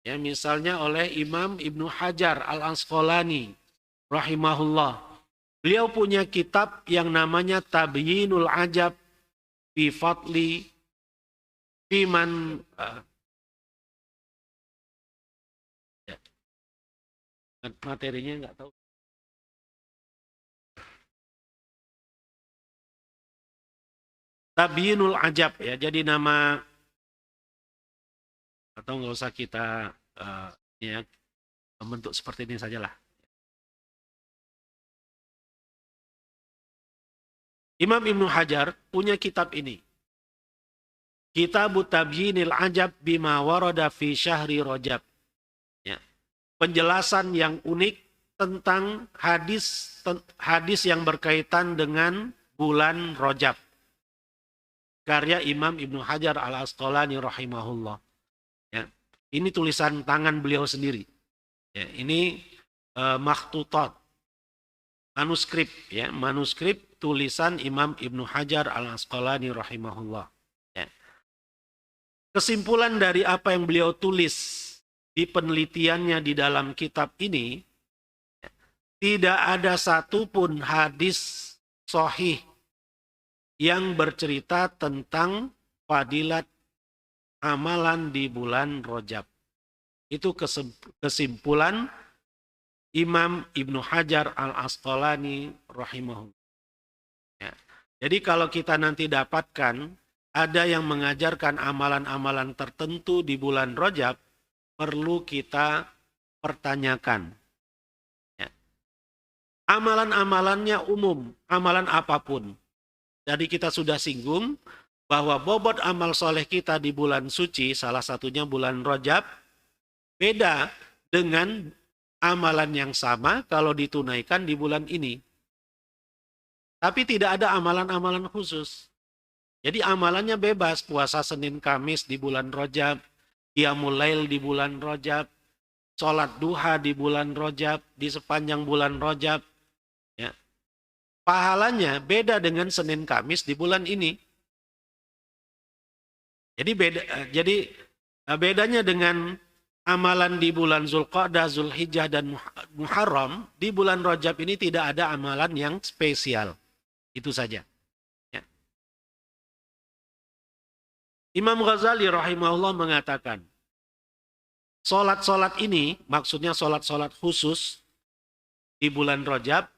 Ya, misalnya oleh Imam Ibnu Hajar Al-Asqalani, rahimahullah. Beliau punya kitab yang namanya Tabyinul Ajab fi Fadli Fiman materinya nggak tahu. Tabyinul Ajab ya, jadi nama atau nggak usah kita ya membentuk seperti ini sajalah. Imam Ibnu Hajar punya kitab ini. Kitab Tabyinil Ajab bima warada fi syahri Rajab. Ya. Penjelasan yang unik tentang hadis yang berkaitan dengan bulan Rajab. Karya Imam Ibnu Hajar Al-Asqalani rahimahullah. Ya. Ini tulisan tangan beliau sendiri. Ya, ini makhtutat, manuskrip ya, manuskrip tulisan Imam Ibnu Hajar Al-Asqalani rahimahullah. Ya. Kesimpulan dari apa yang beliau tulis di penelitiannya di dalam kitab ini, ya, tidak ada satupun hadis sahih yang bercerita tentang fadilat amalan di bulan Rajab. Itu kesimpulan Imam Ibnu Hajar Al-Asqalani rahimahullah. Ya. Jadi kalau kita nanti dapatkan ada yang mengajarkan amalan-amalan tertentu di bulan Rajab, perlu kita pertanyakan. Ya. Amalan-amalannya umum, amalan apapun. Jadi kita sudah singgung bahwa bobot amal soleh kita di bulan suci, salah satunya bulan Rajab, beda dengan amalan yang sama kalau ditunaikan di bulan ini. Tapi tidak ada amalan-amalan khusus. Jadi amalannya bebas, puasa Senin Kamis di bulan Rajab, qiyamul lail di bulan Rajab, sholat duha di bulan Rajab, di sepanjang bulan Rajab. Ya. Pahalanya beda dengan Senin Kamis di bulan ini. Jadi bedanya dengan amalan di bulan Zulqa'dah, Zulhijjah, dan Muharram, di bulan Rajab ini tidak ada amalan yang spesial. Itu saja. Ya. Imam Ghazali rahimahullah mengatakan, sholat-sholat ini, maksudnya sholat-sholat khusus di bulan Rajab,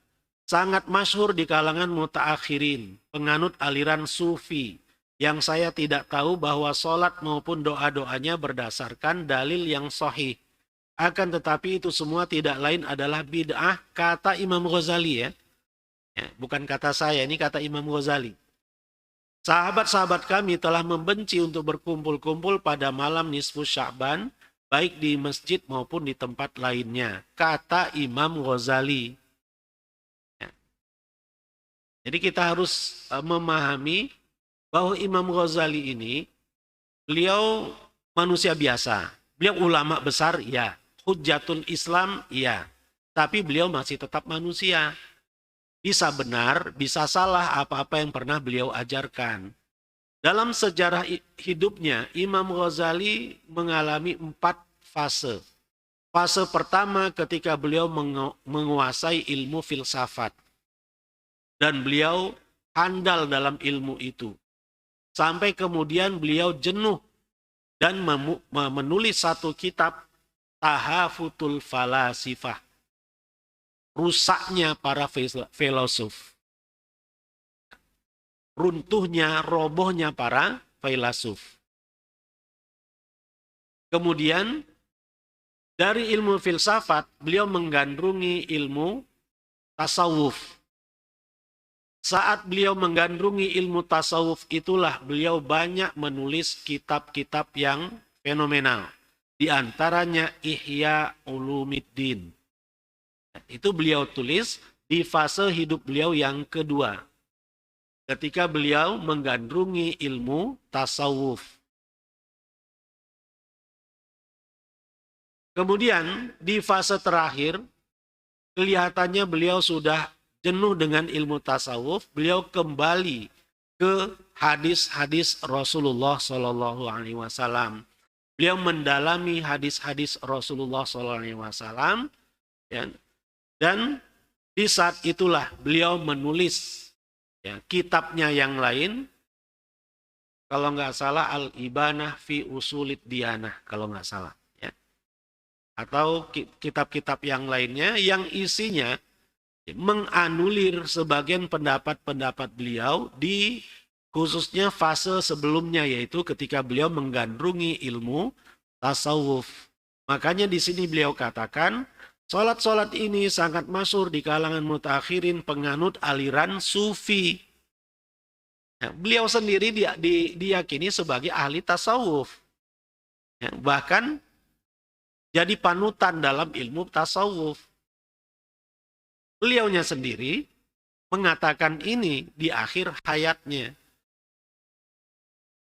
sangat masyhur di kalangan mutaakhirin, penganut aliran sufi, yang saya tidak tahu bahwa sholat maupun doa-doanya berdasarkan dalil yang sahih. Akan tetapi itu semua tidak lain adalah bid'ah, kata Imam Ghazali ya. Ya, bukan kata saya, ini kata Imam Ghazali. Sahabat-sahabat kami telah membenci untuk berkumpul-kumpul pada malam nisfu Sya'ban, baik di masjid maupun di tempat lainnya, kata Imam Ghazali. Ya. Jadi kita harus memahami bahwa Imam Ghazali ini, beliau manusia biasa. Beliau ulama besar, ya. Hujjatul Islam, ya. Tapi beliau masih tetap manusia. Bisa benar, bisa salah apa-apa yang pernah beliau ajarkan. Dalam sejarah hidupnya, Imam Ghazali mengalami 4 fase. Fase pertama ketika beliau menguasai ilmu filsafat. Dan beliau handal dalam ilmu itu. Sampai kemudian beliau jenuh dan menulis satu kitab, Tahafutul Falasifah. Rusaknya para filosof. Runtuhnya, robohnya para filosof. Kemudian dari ilmu filsafat, beliau menggandrungi ilmu tasawuf. Saat beliau menggandrungi ilmu tasawuf itulah beliau banyak menulis kitab-kitab yang fenomenal. Di antaranya Ihya Ulumiddin. Itu beliau tulis di fase hidup beliau yang kedua. Ketika beliau menggandrungi ilmu tasawuf. Kemudian di fase terakhir, kelihatannya beliau sudah jenuh dengan ilmu tasawuf, beliau kembali ke hadis-hadis Rasulullah Shallallahu Alaihi Wasallam. Beliau mendalami hadis-hadis Rasulullah Shallallahu Alaihi Wasallam, ya, dan di saat itulah beliau menulis kitabnya yang lain. Kalau nggak salah Al-Ibanah fi Usulid Diyanah, kalau nggak salah, ya. Atau kitab-kitab yang lainnya yang isinya menganulir sebagian pendapat-pendapat beliau di khususnya fase sebelumnya, yaitu ketika beliau menggandrungi ilmu tasawuf. Makanya di sini beliau katakan, sholat-sholat ini sangat masyhur di kalangan mutakhirin penganut aliran sufi. Nah, beliau sendiri diyakini sebagai ahli tasawuf. Ya, bahkan jadi panutan dalam ilmu tasawuf. Beliaunya sendiri mengatakan ini di akhir hayatnya.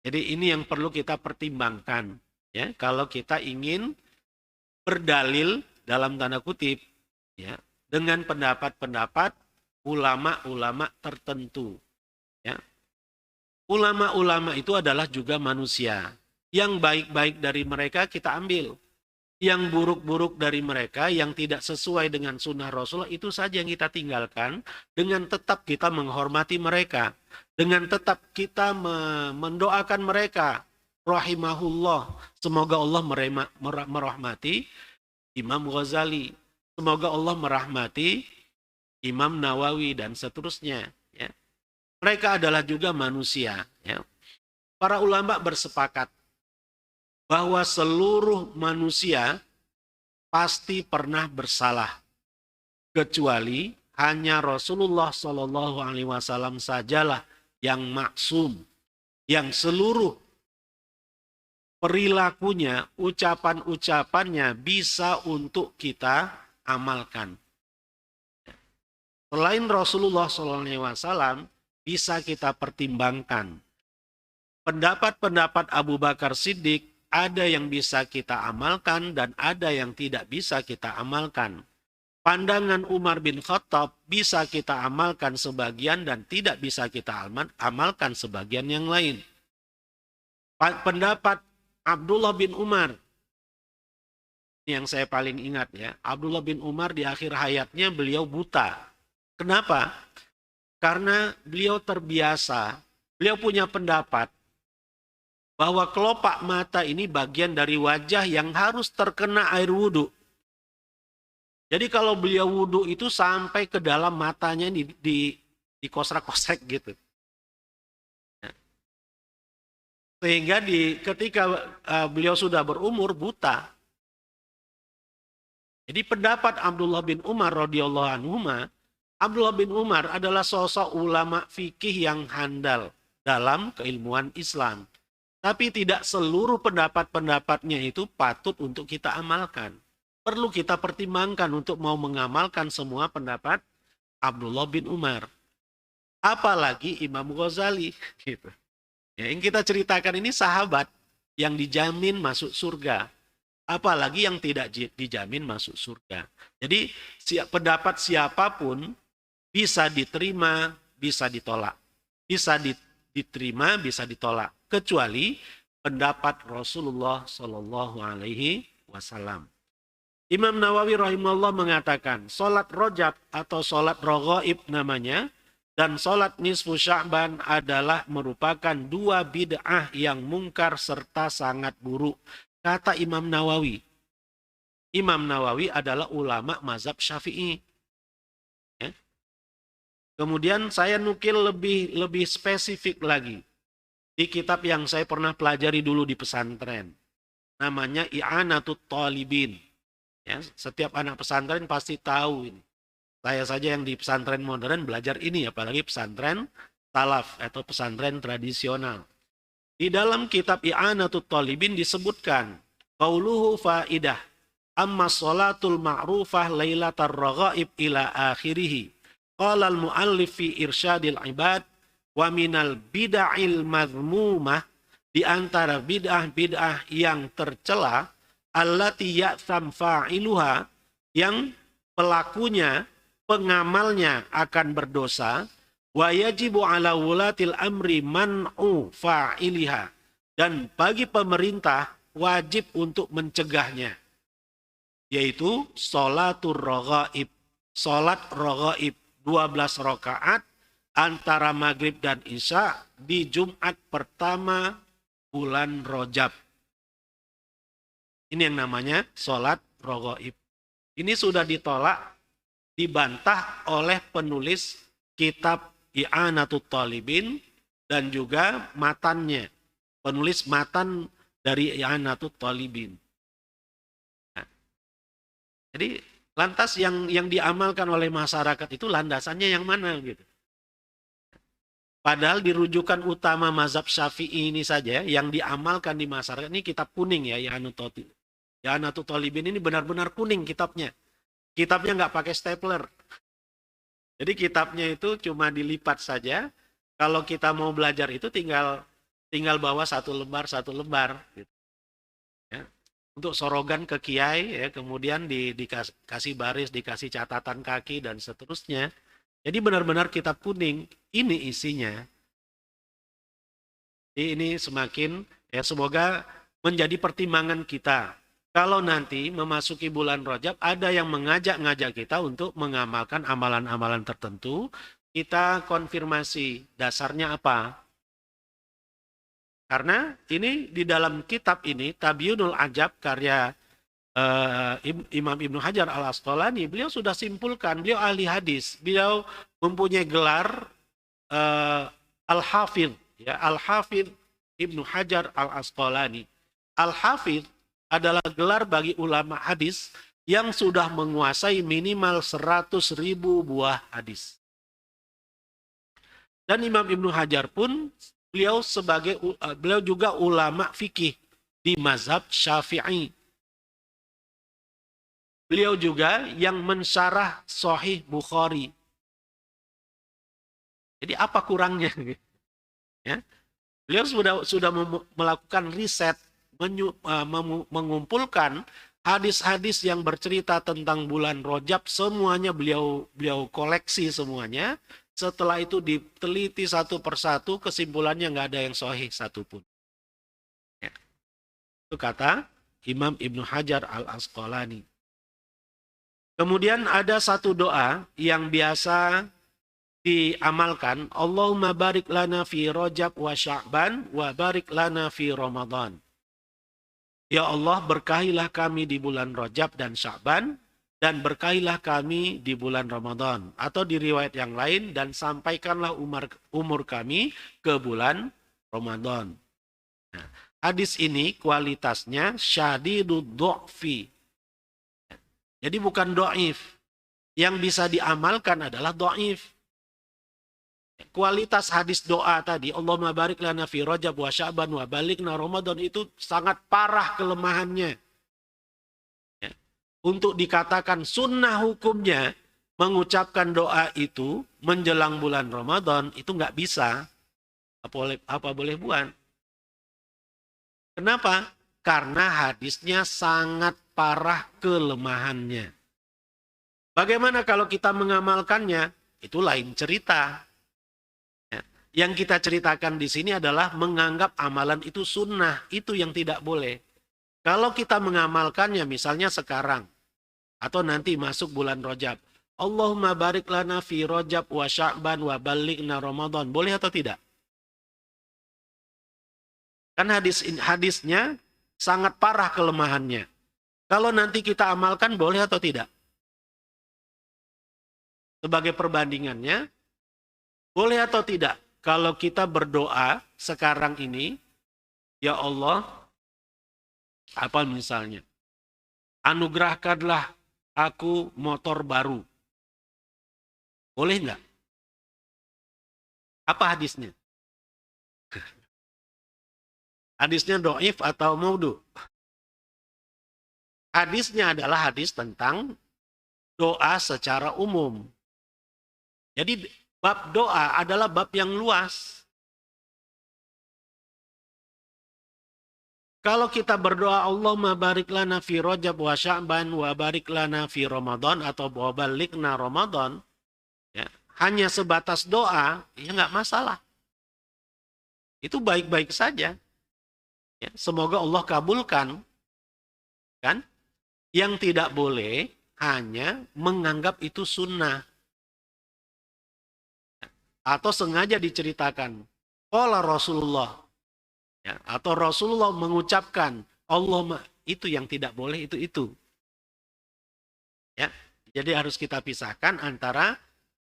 Jadi ini yang perlu kita pertimbangkan, ya, kalau kita ingin berdalil dalam tanda kutip, ya, dengan pendapat-pendapat ulama-ulama tertentu, ya. Ulama-ulama itu adalah juga manusia. Yang baik-baik dari mereka kita ambil. Yang buruk-buruk dari mereka, yang tidak sesuai dengan sunnah Rasulullah, itu saja yang kita tinggalkan, dengan tetap kita menghormati mereka, dengan tetap kita mendoakan mereka, rahimahullah, semoga Allah merahmati Imam Ghazali, semoga Allah merahmati Imam Nawawi, dan seterusnya. Ya. Mereka adalah juga manusia. Ya. Para ulama bersepakat bahwa seluruh manusia pasti pernah bersalah, kecuali hanya Rasulullah Shallallahu Alaihi Wasallam sajalah yang maksum, yang seluruh perilakunya, ucapan-ucapannya bisa untuk kita amalkan. Selain Rasulullah Shallallahu Alaihi Wasallam, bisa kita pertimbangkan. Pendapat-pendapat Abu Bakar Siddiq ada yang bisa kita amalkan dan ada yang tidak bisa kita amalkan. Pandangan Umar bin Khattab bisa kita amalkan sebagian dan tidak bisa kita amalkan sebagian yang lain. Pendapat Abdullah bin Umar, yang saya paling ingat, ya, Abdullah bin Umar di akhir hayatnya beliau buta. Kenapa? Karena beliau terbiasa, beliau punya pendapat bahwa kelopak mata ini bagian dari wajah yang harus terkena air wudhu. Jadi kalau beliau wudhu itu sampai ke dalam matanya di kosrak-kosrak gitu. Sehingga ketika beliau sudah berumur buta. Jadi pendapat Abdullah bin Umar radhiyallahu anhu, Abdullah bin Umar adalah sosok ulama fikih yang handal dalam keilmuan Islam. Tapi tidak seluruh pendapat-pendapatnya itu patut untuk kita amalkan. Perlu kita pertimbangkan untuk mau mengamalkan semua pendapat Abdullah bin Umar. apalagi Imam Ghazali gitu. Ya, yang kita ceritakan ini sahabat yang dijamin masuk surga, apalagi yang tidak dijamin masuk surga. Jadi pendapat siapapun bisa diterima, bisa ditolak. Bisa diterima, bisa ditolak. Kecuali pendapat Rasulullah Shallallahu Alaihi Wasallam. Imam Nawawi rahimahullah mengatakan, sholat rojab atau sholat raghaib namanya, dan sholat nisfu Sya'ban adalah merupakan dua bid'ah yang mungkar serta sangat buruk. Kata Imam Nawawi. Imam Nawawi adalah ulama mazhab Syafi'i. Ya. Kemudian saya nukil lebih spesifik lagi. Di kitab yang saya pernah pelajari dulu di pesantren. Namanya I'anatut Talibin. Ya, setiap anak pesantren pasti tahu ini. Saya saja yang di pesantren modern belajar ini, apalagi pesantren salaf atau pesantren tradisional. Di dalam kitab I'anatut Talibin disebutkan, qauluhu faidah, amma sholatul ma'rufah lailatar raghaib ila akhirih. Qala al-muallif fi irsyadil ibad wa minal bid'il madhmumah, di antara bid'ah-bid'ah yang tercela, allati ya'tham fa'iluha, yang pelakunya, pengamalnya akan berdosa, wa yajibu ala wulatil amri man'u fa'iliha, dan bagi pemerintah wajib untuk mencegahnya, yaitu sholatur raghaib, sholat raghaib 12 rakaat antara maghrib dan isya di Jumat pertama bulan Rajab. Ini yang namanya sholat raghaib. Ini sudah ditolak, dibantah oleh penulis kitab I'anatut Talibin dan juga matannya. Penulis matan dari I'anatut Talibin. Nah, jadi lantas yang diamalkan oleh masyarakat itu landasannya yang mana gitu. Padahal di rujukan utama mazhab Syafi'i ini saja yang diamalkan di masyarakat, ini kitab kuning ya, I'anatut Talibin ini benar-benar kuning kitabnya. Kitabnya nggak pakai stapler. Jadi kitabnya itu cuma dilipat saja. Kalau kita mau belajar itu tinggal bawa satu lembar gitu. Ya. Untuk sorogan ke kiai, ya, kemudian dikasih baris, dikasih catatan kaki dan seterusnya. Jadi benar-benar kitab kuning ini isinya. Jadi ini semakin, ya, semoga menjadi pertimbangan kita. Kalau nanti memasuki bulan Rajab, ada yang mengajak kita untuk mengamalkan amalan-amalan tertentu, kita konfirmasi dasarnya apa. Karena ini di dalam kitab ini, Tabyinul Ajab, karya Imam Ibnu Hajar al-Asqalani, beliau sudah simpulkan, beliau ahli hadis, beliau mempunyai gelar Al-Hafidh, ya, Al-Hafidh Ibnu Hajar al-Asqalani. Al-Hafidh adalah gelar bagi ulama hadis yang sudah menguasai minimal 100.000 buah hadis. Dan Imam Ibnu Hajar pun beliau juga ulama fikih di mazhab Syafi'i. Beliau juga yang mensyarah Sahih Bukhari. Jadi apa kurangnya? Ya. Beliau sudah melakukan riset, mengumpulkan hadis-hadis yang bercerita tentang bulan Rajab, semuanya beliau koleksi semuanya. Setelah itu diteliti satu persatu, kesimpulannya nggak ada yang sahih satupun. Ya. Itu kata Imam Ibnu Hajar al-Asqalani. Kemudian ada satu doa yang biasa diamalkan, Allahumma barik lana fi Rajab wa Sya'ban wa barik lana fi Ramadan. Ya Allah, berkahilah kami di bulan Rajab dan Sya'ban, dan berkahilah kami di bulan Ramadan. Atau di riwayat yang lain, dan sampaikanlah umur kami ke bulan Ramadan. Nah, hadis ini kualitasnya syadidud du'fi. Jadi bukan do'if. Yang bisa diamalkan adalah do'if. Kualitas hadis doa tadi, Allahumma barik lana fi Rajab wa Sya'ban wa balikna Ramadan, itu sangat parah kelemahannya. Ya. Untuk dikatakan sunnah hukumnya mengucapkan doa itu menjelang bulan Ramadan itu nggak bisa. Apa boleh buat? Kenapa? Karena hadisnya sangat parah kelemahannya. Bagaimana kalau kita mengamalkannya? Itu lain cerita. Ya. Yang kita ceritakan di sini adalah menganggap amalan itu sunnah. Itu yang tidak boleh. Kalau kita mengamalkannya misalnya sekarang. Atau nanti masuk bulan Rajab. Allahumma barik lana fi Rajab wa Sya'ban wa balighna Ramadan. Boleh atau tidak? Kan hadisnya sangat parah kelemahannya. Kalau nanti kita amalkan boleh atau tidak? Sebagai perbandingannya, boleh atau tidak? Kalau kita berdoa sekarang ini, ya Allah, apa misalnya? Anugerahkanlah aku motor baru. Boleh nggak? Apa hadisnya? Hadisnya do'if atau maudhu? Hadisnya adalah hadis tentang doa secara umum. Jadi bab doa adalah bab yang luas. Kalau kita berdoa Allahumma barik lana fi Rajab wa Sya'ban wa barik lana fi Ramadan atau wa balighna Ramadan, ya, hanya sebatas doa, ya nggak masalah. Itu baik-baik saja. Ya, semoga Allah kabulkan. Kan? Yang tidak boleh hanya menganggap itu sunnah. Atau sengaja diceritakan. Qala Rasulullah. Ya, atau Rasulullah mengucapkan Allah, itu yang tidak boleh, itu. Ya, jadi harus kita pisahkan antara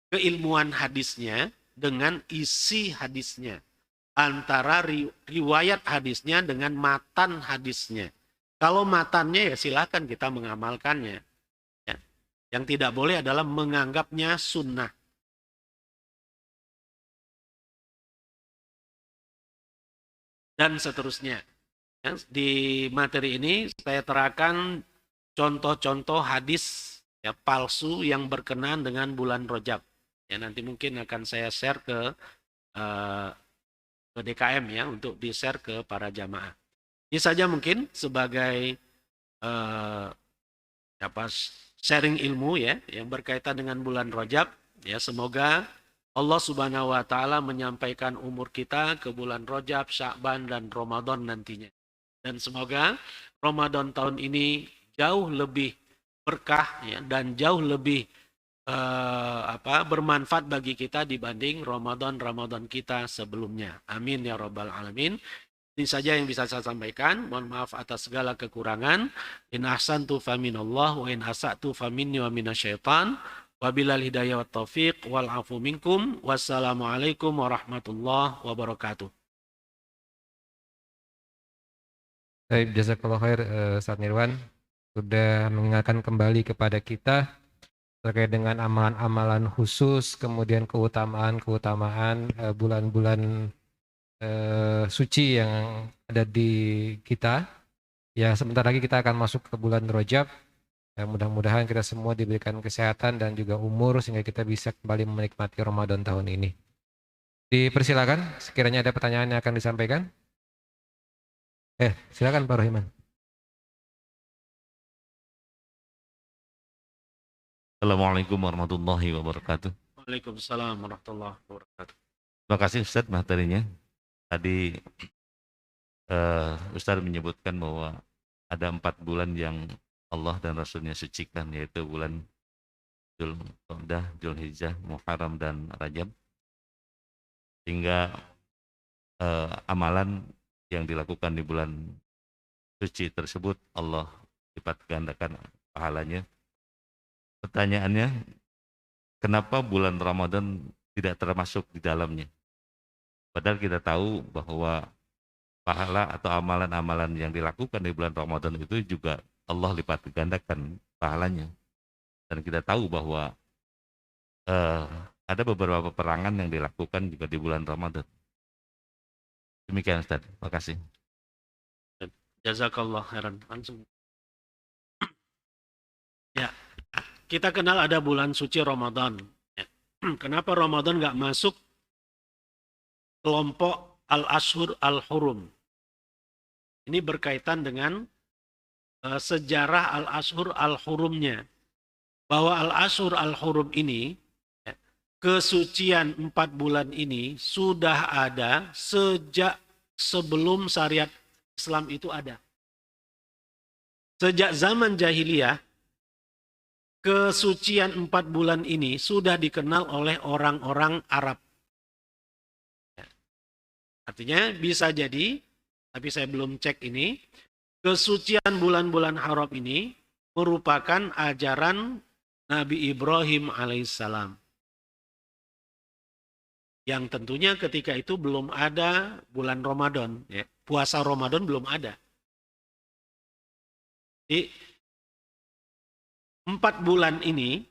keilmuan hadisnya dengan isi hadisnya. Antara riwayat hadisnya dengan matan hadisnya. Kalau matannya ya silakan kita mengamalkannya. Ya. Yang tidak boleh adalah menganggapnya sunnah. Dan seterusnya. Ya, di materi ini saya terangkan contoh-contoh hadis ya, palsu yang berkenaan dengan bulan Rajab. Ya, nanti mungkin akan saya share ke DKM ya untuk di-share ke para jamaah. Ini saja mungkin sebagai sharing ilmu ya yang berkaitan dengan bulan Rajab. Ya, semoga Allah Subhanahu wa taala menyampaikan umur kita ke bulan Rajab, Sya'ban dan Ramadan nantinya. Dan semoga Ramadan tahun ini jauh lebih berkah ya, dan jauh lebih bermanfaat bagi kita dibanding Ramadan kita sebelumnya. Amin ya rabbal alamin. Ini saja yang bisa saya sampaikan. Mohon maaf atas segala kekurangan. In ahsantu faminallah wa in asa'tu faminni wa minasyaitan. Wabilal hidayah wa taufiq wal afu minkum. Wassalamualaikum warahmatullahi wabarakatuh. Baik, jazakallahu khair Ustaz Nirwan sudah mengingatkan kembali kepada kita terkait dengan amalan-amalan khusus, kemudian keutamaan bulan-bulan suci yang ada di kita. Ya, sebentar lagi kita akan masuk ke bulan Rajab. Ya, mudah-mudahan kita semua diberikan kesehatan dan juga umur sehingga kita bisa kembali menikmati Ramadan tahun ini. Dipersilakan, sekiranya ada pertanyaan yang akan disampaikan. Silakan Pak Rohiman. Assalamualaikum warahmatullahi wabarakatuh. Waalaikumsalam warahmatullahi wabarakatuh. Terima kasih Ustadz materinya. Tadi Ustadz menyebutkan bahwa ada 4 bulan yang Allah dan Rasulnya sucikan, yaitu bulan Dzulqa'dah, Dzulhijjah, Muharram, dan Rajab. Sehingga amalan yang dilakukan di bulan suci tersebut Allah lipat gandakan pahalanya. Pertanyaannya, kenapa bulan Ramadan tidak termasuk di dalamnya? Padahal kita tahu bahwa pahala atau amalan-amalan yang dilakukan di bulan Ramadan itu juga Allah lipat gandakan pahalanya. Dan kita tahu bahwa ada beberapa peperangan yang dilakukan juga di bulan Ramadan. Demikian Ustaz, terima kasih. Jazakallah khairan. Langsung. Ya, kita kenal ada bulan suci Ramadan. Ya. Kenapa Ramadan nggak masuk kelompok Al-Ashhur Al-Hurum? Ini berkaitan dengan sejarah Al-Ashhur Al-Hurumnya. Bahwa Al-Ashhur Al-Hurum ini, kesucian 4 bulan ini sudah ada sejak sebelum syariat Islam itu ada. Sejak zaman jahiliyah, kesucian 4 bulan ini sudah dikenal oleh orang-orang Arab. Artinya bisa jadi, tapi saya belum cek ini, kesucian bulan-bulan haram ini merupakan ajaran Nabi Ibrahim alaihissalam. Yang tentunya ketika itu belum ada bulan Ramadan. Ya. Puasa Ramadan belum ada. Jadi 4 bulan ini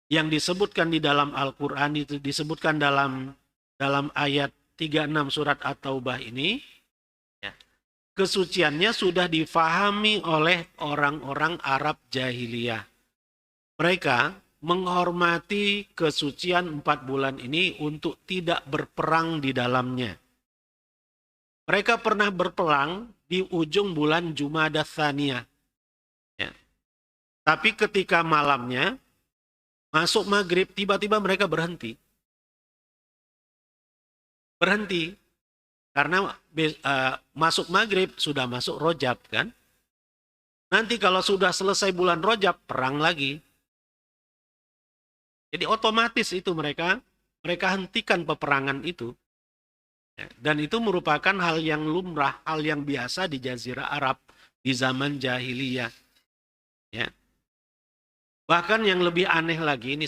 yang disebutkan di dalam Al-Quran, itu disebutkan dalam ayat 36 surat At-Taubah ini, ya, kesuciannya sudah difahami oleh orang-orang Arab jahiliyah. Mereka menghormati kesucian 4 bulan ini untuk tidak berperang di dalamnya. Mereka pernah berperang di ujung bulan Jumadah Tsaniyah. Ya. Tapi ketika malamnya, masuk maghrib, tiba-tiba mereka berhenti. Berhenti. Karena masuk maghrib, sudah masuk Rojab kan. Nanti kalau sudah selesai bulan Rojab, perang lagi. Jadi otomatis itu mereka hentikan peperangan itu. Dan itu merupakan hal yang lumrah, hal yang biasa di Jazirah Arab di zaman jahiliyah. Ya. Bahkan yang lebih aneh lagi, ini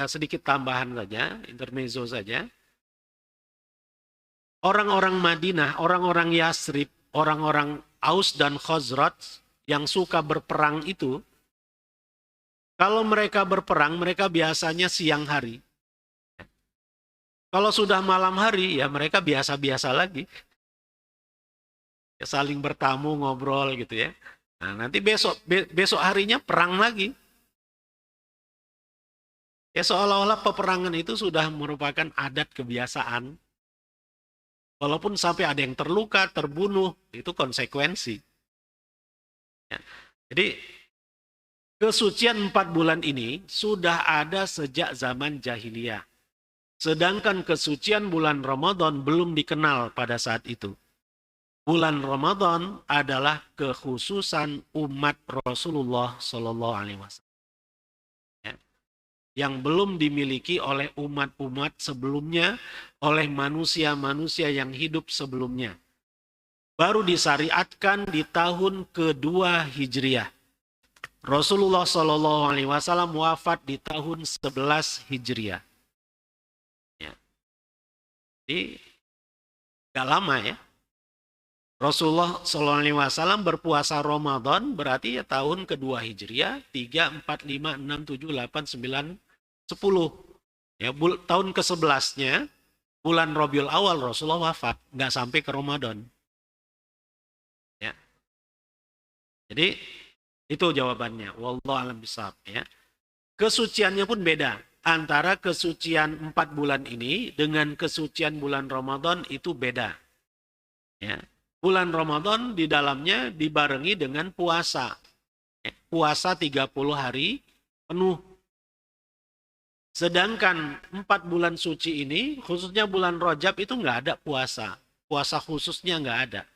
sedikit tambahan saja, intermezzo saja. Orang-orang Madinah, orang-orang Yasrib, orang-orang Aus dan Khazraj yang suka berperang itu, kalau mereka berperang, mereka biasanya siang hari. Kalau sudah malam hari, ya mereka biasa-biasa lagi. Ya, saling bertamu, ngobrol gitu ya. Nah, nanti besok harinya perang lagi. Ya seolah-olah peperangan itu sudah merupakan adat kebiasaan. Walaupun sampai ada yang terluka, terbunuh, itu konsekuensi. Ya. Jadi kesucian 4 bulan ini sudah ada sejak zaman jahiliyah. Sedangkan kesucian bulan Ramadan belum dikenal pada saat itu. Bulan Ramadan adalah kekhususan umat Rasulullah Shallallahu Alaihi Wasallam, ya, yang belum dimiliki oleh umat-umat sebelumnya, oleh manusia-manusia yang hidup sebelumnya. Baru disyariatkan di tahun kedua Hijriah. Rasulullah Shallallahu Alaihi Wasallam wafat di tahun 11 Hijriah. Jadi gak lama ya. Rasulullah SAW berpuasa Ramadan berarti ya tahun kedua Hijriah 3, 4, 5, 6, 7, 8, 9, 10. Ya, tahun ke-11-nya bulan Rabiul Awal Rasulullah wafat, nggak sampai ke Ramadan. Ya. Jadi itu jawabannya. Wallahu a'lam bishawab ya. Kesuciannya pun beda. Antara kesucian 4 bulan ini dengan kesucian bulan Ramadan itu beda. Ya. Bulan Ramadan di dalamnya dibarengi dengan puasa. Ya. Puasa 30 hari penuh. Sedangkan 4 bulan suci ini, khususnya bulan Rajab itu nggak ada puasa. Puasa khususnya nggak ada.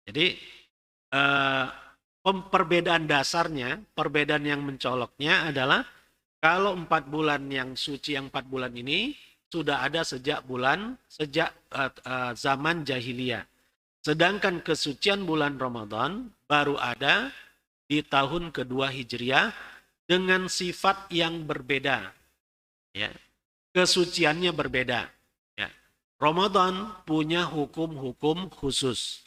Jadi perbedaan dasarnya, perbedaan yang mencoloknya adalah kalau 4 bulan yang suci, yang 4 bulan ini sudah ada sejak zaman jahiliyah. Sedangkan kesucian bulan Ramadan baru ada di tahun kedua Hijriah dengan sifat yang berbeda. Ya. Kesuciannya berbeda. Ya. Ramadan punya hukum-hukum khusus.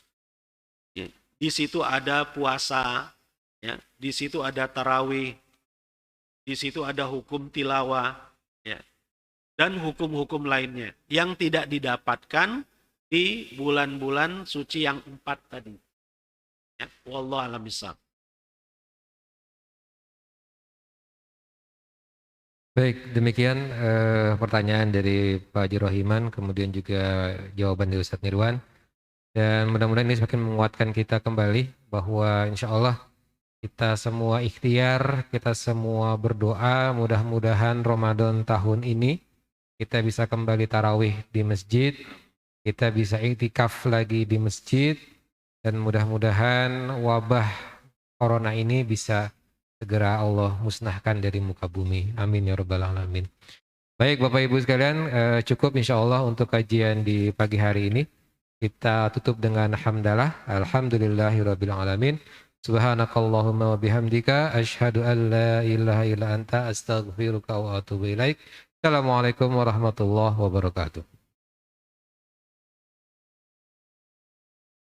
Di situ ada puasa, ya. Di situ ada tarawih, di situ ada hukum tilawah, ya. Dan hukum-hukum lainnya yang tidak didapatkan di bulan-bulan suci yang 4 tadi. Ya. Wallahu a'lam bishawab. Baik, demikian pertanyaan dari Pak Haji Rohiman, kemudian juga jawaban dari Ustadz Nirwan. Dan mudah-mudahan ini semakin menguatkan kita kembali bahwa insya Allah kita semua ikhtiar, kita semua berdoa, mudah-mudahan Ramadan tahun ini kita bisa kembali tarawih di masjid, kita bisa iktikaf lagi di masjid, dan mudah-mudahan wabah corona ini bisa segera Allah musnahkan dari muka bumi. Amin ya rabbal alamin. Baik Bapak Ibu sekalian, cukup insya Allah untuk kajian di pagi hari ini. Kita tutup dengan hamdalah. Alhamdulillahirabbil alamin. Subhanakallahumma wa bihamdika asyhadu an la ilaha illa anta astaghfiruka wa atubu ilaik. Assalamualaikum warahmatullahi wabarakatuh.